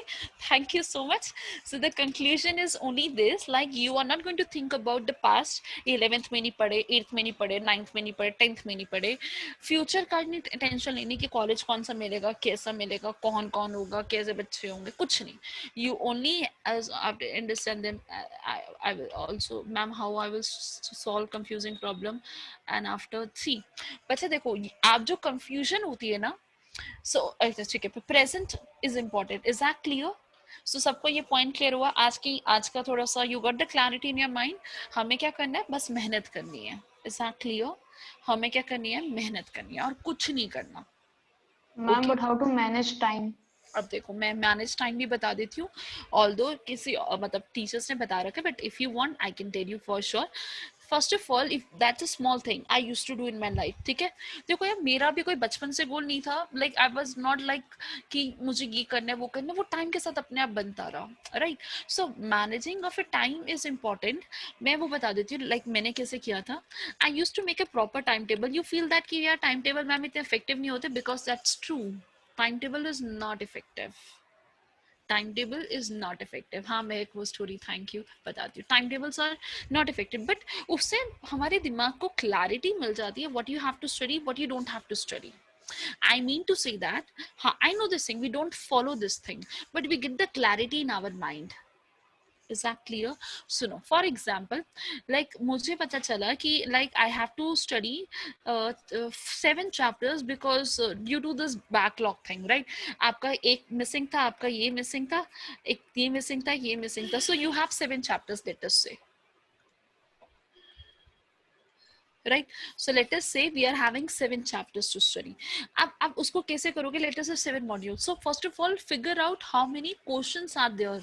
Thank you so much. So the conclusion is only this, like you are not going to think about the past. 11th में नहीं पढ़े, 8th में नहीं पढ़े, 9th में नहीं पढ़े, 10th में नहीं पढ़े, फ्यूचर का नहीं टेंशन लेनी कि कॉलेज कौन सा मिलेगा, कैसा मिलेगा, कौन कौन होगा, कैसे बच्चे होंगे, कुछ नहीं। you only as after understand them, I will also, ma'am, how I will solve confusing problem, and after see बच्चे देखो, आप जो कंफ्यूजन होती है ना, सो ठीक है, present is important. Is that clear? So सबको ये पॉइंट क्लियर हुआ? आज का थोड़ा सा you got the clarity in your mind. हमें क्या करना है? बस मेहनत करनी है। Is that clear? हमें क्या करनी है? मेहनत करनी है और कुछ नहीं करना। Ma'am, but how to manage time? अब देखो, मैं मैनेज टाइम भी बता देती हूँ, ऑल्दो किसी मतलब टीचर्स ने बता रखा है, but if you want I can tell you for sure. First of all, if that's a small thing I used to do in my life, ठीक है? देखो यार, मेरा भी कोई बचपन से गोल नहीं था, like I was not like कि मुझे ये करना है वो करना है, वो टाइम के साथ अपने आप बनता रहा, right? So managing of a time is important. मैं वो बता देती हूँ, लाइक मैंने कैसे किया था। I used to make a proper time table. You feel that कि यार टाइम टेबल मैम इतने इफेक्टिव नहीं होते, because that's true. timetable is not effective. Timetable is not effective. हाँ, मैं एक वो स्टोरी थैंक यू बताती हूँ। Time tables are not effective, but उससे हमारे दिमाग को क्लैरिटी मिल जाती है, what you have to study, what you don't have to study. I mean to say that, I know this thing, we don't follow this thing, but we get the clarity in our mind. Is that clear? सुनो, for example, like मुझे पता चला कि like I have to study 7 chapters because due to this backlog thing, right? आपका एक missing था, आपका ये मिसिंग था, एक ये मिसिंग था, ये मिसिंग था, so you have 7 chapters, let us say, right? So let us say we are having 7 chapters to study. अब उसको कैसे करोगे? Let us say 7 modules. So first of all, figure out how many questions are there.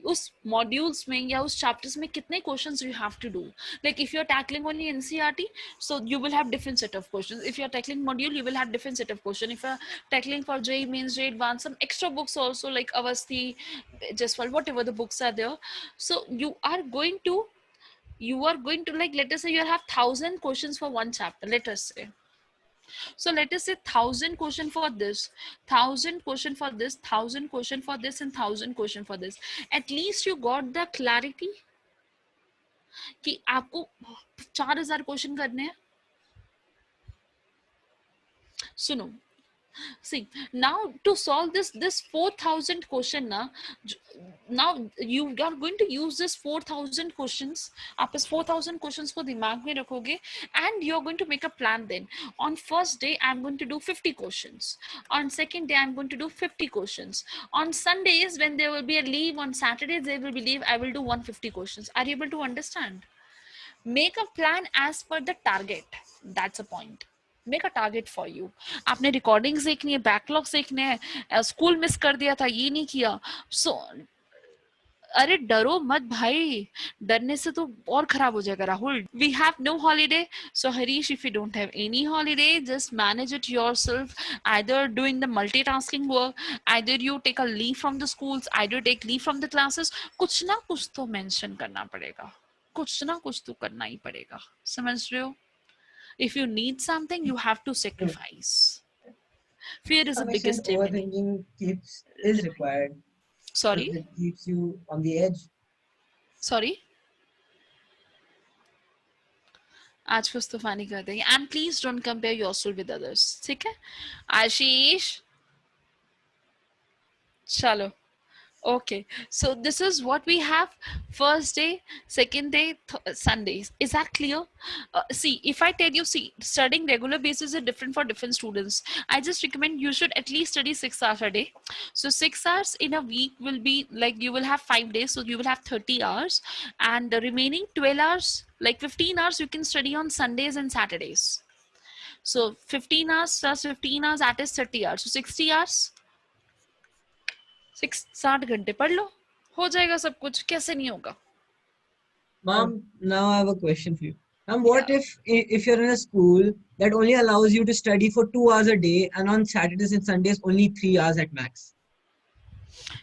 उस modules में या उस chapters में कितने questions you have to do. Like if you are tackling only NCERT, so you will have different set of questions. If you are tackling module, you will have different set of question. If you are tackling for JEE Mains, JEE Advanced, some extra books also, like Awasthi, जसफल, whatever the books are there, so you are going to, like, let us say you have 1,000 questions for one chapter, let us say. So let us say 1,000 question for this, 1,000 question for this, 1,000 question for this, and 1,000 question for this. At least you got the clarity कि आपको 4,000 question करने हैं। सुनो, see, now to solve this 4,000 question, now you are going to use this 4,000 questions. आप इस 4,000 questions को दिमाग में रखोगे, and you are going to make a plan. Then on first day I am going to do 50 questions, on second day I am going to do 50 questions, on Sundays when there will be a leave, on Saturdays there will be leave, I will do 150 questions. Are you able to understand? Make a plan as per the target. That's a point. Make a target for you. आपने recordings देखनी है, backlogs देखने हैं, school miss कर दिया था, ये नहीं किया, सो अरे डरो मत भाई, डरने से तो और खराब हो जाएगा। Rahul, we have no holiday, so Harish, if you don't have any holiday, just manage it yourself, either doing the multitasking work, either you take a leave from the schools, either take leave from the classes. कुछ ना कुछ तो mention करना पड़ेगा, कुछ ना कुछ तो करना ही पड़ेगा, समझ रहे हो? If you need something, you have to sacrifice. Fear is the Some biggest extent enemy. overthinking is required. Sorry? Because it keeps you on the edge. Sorry? आज कुछ तूफानी कर देंगे। And please don't compare yourself with others. ठीक है? आशीष, चलो Okay, so this is what we have: first day, second day, Sundays. Is that clear? See, if I tell you, see, studying regular basis is different for different students. I just recommend you should at least study 6 hours a day. So 6 hours in a week will be like you will have 5 days, so you will have 30 hours, and the remaining 12 hours, like 15 hours, you can study on Sundays and Saturdays. So 15 hours plus 15 hours, that is 30 hours. So 60 hours. 60 पढ़ लो, हो जाएगा सब कुछ, कैसे नहीं होगा? Mom, now I have a question for you. Mom, what if you're in a school that only allows you to study for 2 hours a day, and on Saturdays and Sundays only 3 hours at max?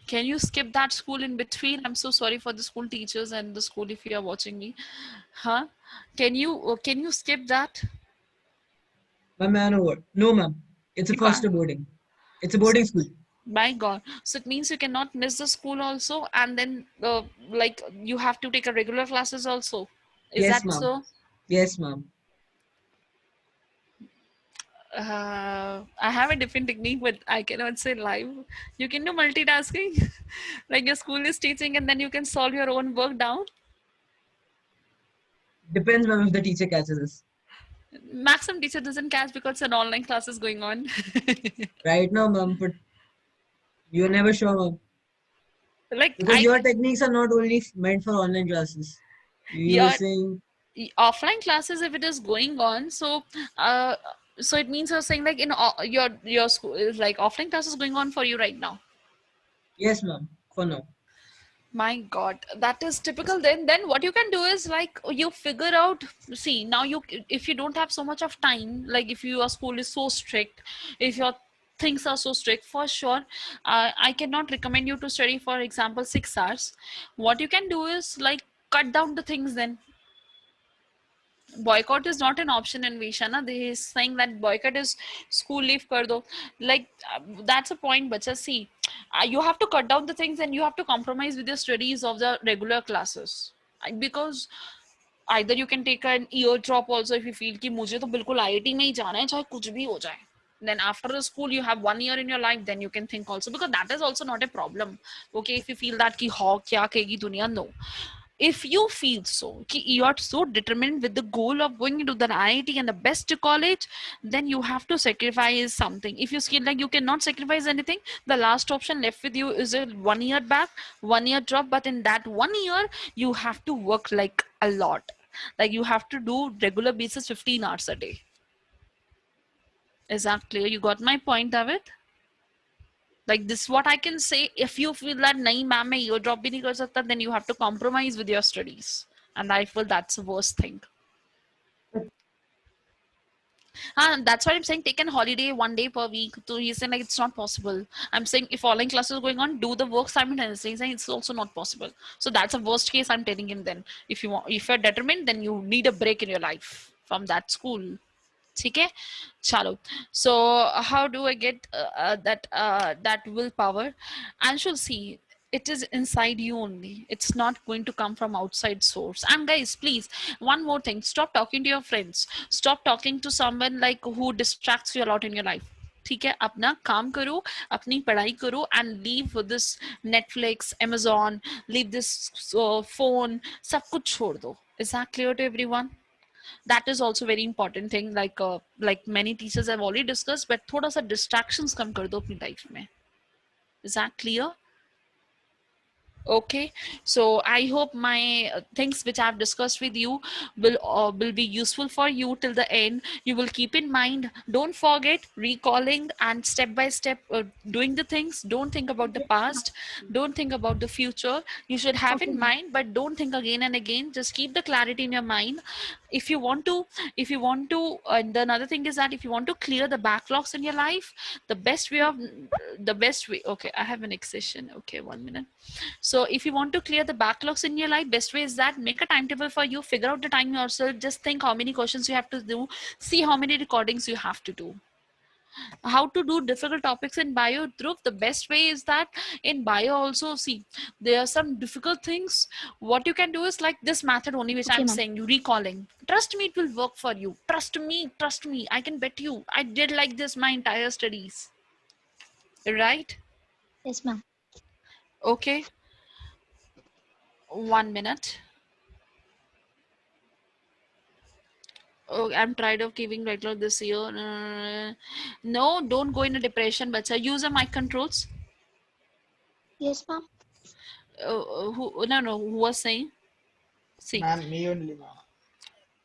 Can you skip that school in between? I'm so sorry for the school teachers and the school if you are watching me. Huh? Can you skip that? Ma'am, no, ma'am. It's a You Foster can't. boarding. It's a boarding school. My God. So it means you cannot miss the school also, and then like you have to take a regular classes also. Is Yes, that ma'am. so? Yes, ma'am. I have a different technique, but I cannot say live. You can do multitasking, like your school is teaching, and then you can solve your own work down. Depends, ma'am, if the teacher catches us. Maximum teacher doesn't catch because an online class is going on. Right now, ma'am, but you're never sure, ma'am. Like Because your techniques are not only meant for online classes. You were your saying offline classes, if it is going on, uh, so it means you're saying like your school is like offline classes going on for you right now. yes, ma'am, for now. My God, that is typical. Then what you can do is like you figure out. See, now if you don't have so much of time, like if your school is so strict, if your things are so strict, for sure, I cannot recommend you to study, for example, 6 hours. What you can do is like cut down the things. Then boycott is not an option in Vishana. They is saying that boycott is school leave kar do. Like that's a point, but just see, you have to cut down the things and you have to compromise with your studies of the regular classes. Because either you can take an ear drop also if you feel कि मुझे तो बिल्कुल IIT में ही जाना है चाहे कुछ भी हो जाए. Then after the school you have 1 year in your life, then you can think also, because that is also not a problem. Okay, if you feel that कि हाँ क्या कहेगी दुनिया, no. If you feel so, you are so determined with the goal of going into the IIT and the best college, then you have to sacrifice something. If you feel like you cannot sacrifice anything, the last option left with you is a 1 year back, 1 year drop. But in that 1 year, you have to work like a lot. Like you have to do regular basis 15 hours a day. Is that clear? You got my point, David? Like this, what I can say. If you feel that nahi ma'am मैं ये job भी नहीं कर सकता, then you have to compromise with your studies, and I feel that's the worst thing. That's why I'm saying take a holiday 1 day per week. So he's saying like it's not possible. I'm saying if online classes are going on, do the work simultaneously. He's saying it's also not possible. So that's a worst case. I'm telling him then. If you're determined, then you need a break in your life from that school. Okay, chalo. So how do I get that willpower? And she'll see it is inside you only. It's not going to come from outside source. And guys, please, one more thing: stop talking to your friends. Stop talking to someone like who distracts you a lot in your life. ठीक है, अपना काम करो, अपनी पढ़ाई करो, and leave this Netflix, Amazon, leave this phone, सब कुछ छोड़ दो. Is that clear to everyone? That is also very important thing, like many teachers have already discussed, but thoda sa distractions kam kar do apni life mein. Is that clear? Okay, so I hope my things which I've discussed with you will be useful for you till the end. You will keep in mind, don't forget recalling and step by step doing the things. Don't think about the past, don't think about the future. You should have in mind, but don't think again and again. Just keep the clarity in your mind. If you want to, and another thing is that if you want to clear the backlogs in your life, the best way, okay, I have an next session. Okay, 1 minute. So if you want to clear the backlogs in your life, best way is that make a timetable for you, figure out the time yourself, just think how many questions you have to do, see how many recordings you have to do. How to do difficult topics in bio, Dhruv? The best way is that in bio also, see, there are some difficult things. What you can do is like this method only, which I'm saying, you recalling. Trust me, it will work for you. Trust me, I can bet you. I did like this my entire studies. Right? Yes, ma'am. Okay, 1 minute. Oh, I'm tired of giving regular this year. No, don't go in a depression, but use a mic controls. Yes, ma'am. Who? No. Who was saying? See. Ma'am, me only, ma'am.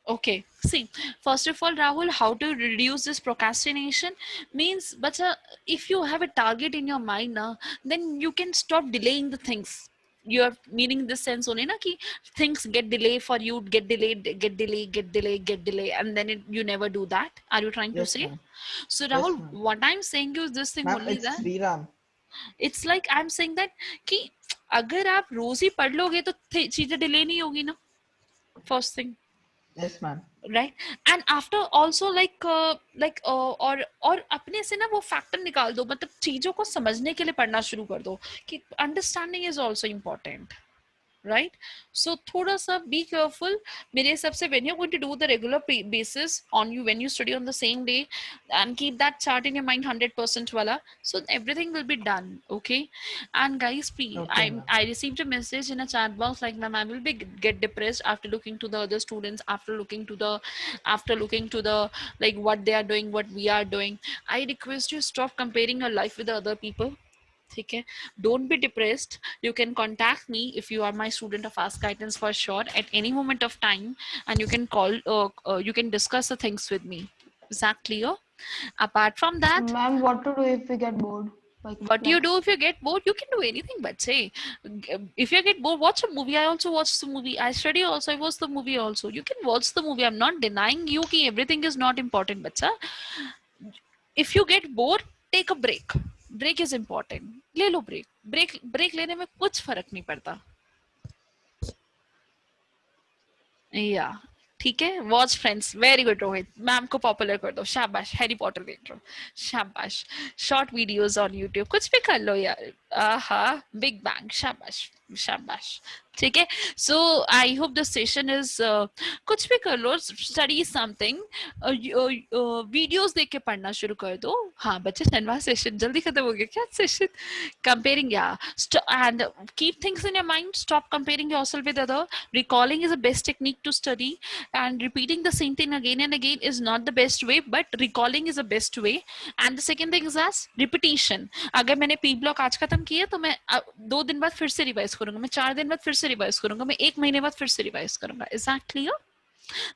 Okay. See, first of all, Rahul, how to reduce this procrastination means, but if you have a target in your mind now, then you can stop delaying the things. You're meaning this sense only, na, ki things get delayed for you, get delayed, get delayed, get delayed, get delayed, and then you never do that. Are you trying to Yes, say? ma'am. So, Yes, Rahul, ma'am. what I'm saying is this thing Ma'am, only it's that Sriram. it's like I'm saying that कि अगर आप रोज ही पढ़ लोगे तो चीजें delay नहीं होगी ना. First thing. Yes, ma'am. Right, and after also और अपने से ना वो फैक्टर निकाल दो, मतलब चीजों को समझने के लिए पढ़ना शुरू कर दो कि understanding is also important. Right, so thoda sa be careful mere hisab se when you're going to do the regular basis on you when you study on the same day, and keep that chart in your mind 100% wala, so everything will be done. Okay, and guys please, Okay, ma'am. I received a message in a chat box like, ma'am, I will be get depressed after looking to the other students, after looking to the like what they are doing, what we are doing. I request you stop comparing your life with the other people. Okay, don't be depressed. You can contact me if you are my student of Ask Guidance for sure at any moment of time, and you can call you can discuss the things with me. Is that clear? Apart from that, Ma'am, what to do if we get bored? what do you do if you get bored? You can do anything, but say if you get bored, watch a movie. I also watch the movie. I study also. I watch the movie also. You can watch the movie. I'm not denying you that everything is not important, but if you get bored, take a break. Break is important. ले लो break लेने में कुछ फर्क नहीं पड़ता. Yeah, ठीक है. Watch friends, very good Rohit. Ma'am को पॉपुलर कर दो, शाबाश. हैरी पॉटर देख लो, शाबाश. शॉर्ट वीडियोस ऑन यूट्यूब, कुछ भी कर लो यार. आहा, बिग बैंग, शाबाश शाबाश. ठीक है. So I hope the session is कुछ भी कर लो, स्टडी समथिंग, वीडियोस देख के पढ़ना शुरू कर दो. हाँ बच्चे, शनिवार सेशन जल्दी खत्म हो गया क्या? सेशन कंपेयरिंग, या and keep things in your mind. Stop comparing yourself with other. Recalling is the best technique to study, and repeating the same thing again and again is not the best way, but recalling is the best way. And the second thing is as repetition. अगर मैंने P block आज खत्म किया तो मैं 2 दिन बाद फिर से रिवाइज करूंगा, मैं 4 दिन बाद फिर से रिवाइज करूंगा, मैं 1 महीने बाद फिर से रिवाइज करूंगा. Is that clear?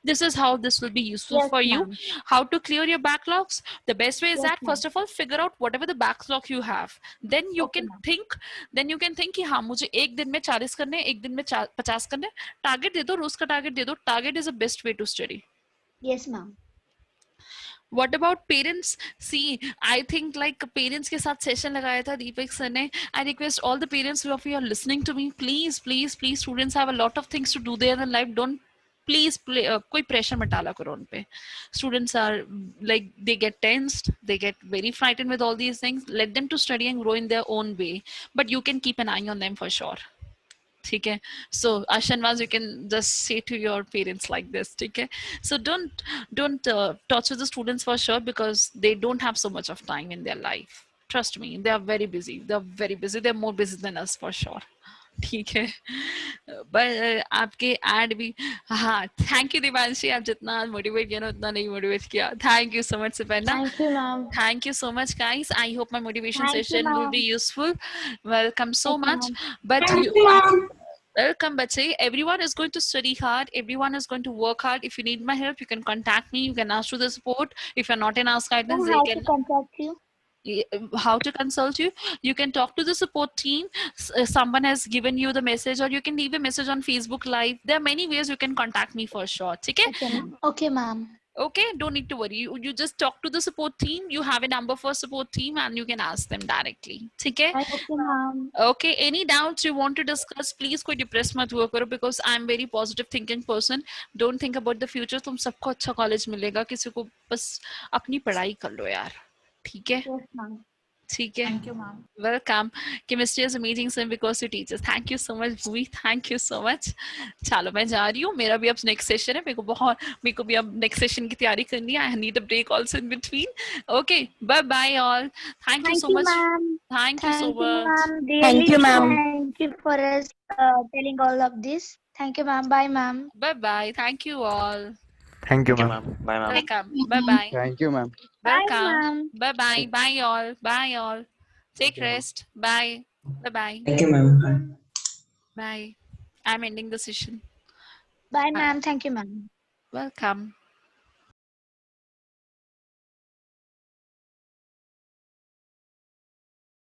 This is how this will be useful Yes, for you. ma'am. How to clear your backlogs? The best way is Yes, that ma'am. first of all figure out whatever the backlog you have. Then you Okay, can ma'am. think कि हाँ मुझे एक दिन में 40 करने हैं, एक दिन में 50 करने हैं. टारगेट दे दो, रोज का टारगेट दे दो. Target is the best way to study. Yes, ma'am. What about parents? See, I think like parents के साथ session लगाया था दीपक सर ने. I request all the parents who are listening to me, please, please, please, students have a lot of things to do there in life. Don't please कोई pressure मत डाला करो उन पे. Students are like they get tensed, they get very frightened with all these things. Let them to study and grow in their own way, but you can keep an eye on them for sure. ठीक है. So Ashanvaz, you can just say to your parents like this. ठीक है. So don't torture the students for sure, because they don't have so much of time in their life. Trust me, they are very busy. They are very busy. They are more busy than us for sure. ठीक है. But आपके ad भी, हाँ, thank you Divanshi. आप जितना motivate किया ना उतना नहीं मोटिवेट किया. Thank you so much Suparna. Thank you, ma'am. Thank you so much guys. I hope my motivation Thank you, session will ma'am. be useful. Welcome so Yes, much. ma'am. But Thank you, you, ma'am. welcome bache. Everyone is going to study hard. Everyone is going to work hard. If you need my help, you can contact me. You can ask to the support. If you're not in Ask Guidance, they How to can. contact you? How to consult you? You can talk to the support team. Someone has given you the message, or you can leave a message on Facebook Live. There are many ways you can contact me for sure. Okay? Okay, ma'am. Okay, ma'am. Okay, don't need to worry. You just talk to the support team. You have a number for support team, and you can ask them directly. Okay? Okay, ma'am. Okay, any doubts you want to discuss, please कोई depress मत हुआ करो, because I'm very positive thinking person. Don't think about the future. तुम सबको अच्छा college मिलेगा, किसी को बस अपनी पढ़ाई कर लो यार. ठीक है? Yes, ma'am. ठीक है. Thank you, ma'am. Welcome. Chemistry is amazing sir because you teach us. Thank you so much, Bhuvi. Thank you so much. चलो मैं जा रही हूँ. मेरा भी अब next session है. मेरे को भी अब next session की तैयारी करनी है. I need a break also in between. Okay. Bye bye all. Thank you so much. ma'am. Thank you so Thank you, much. ma'am. Thank you, Really ma'am. fine. Thank you for us telling all of this. Thank you, ma'am. Bye, ma'am. Bye bye. Thank you all. Thank you, Thank you, ma'am. ma'am. Bye, ma'am. Welcome. Bye bye. Thank you, ma'am. Bye, Welcome. ma'am. Bye bye. Bye all. Bye all. Take you, ma'am. rest. Bye. Bye bye. Thank you, ma'am. Bye. I'm ending the session. Bye, Bye. ma'am. Thank you, ma'am. Welcome.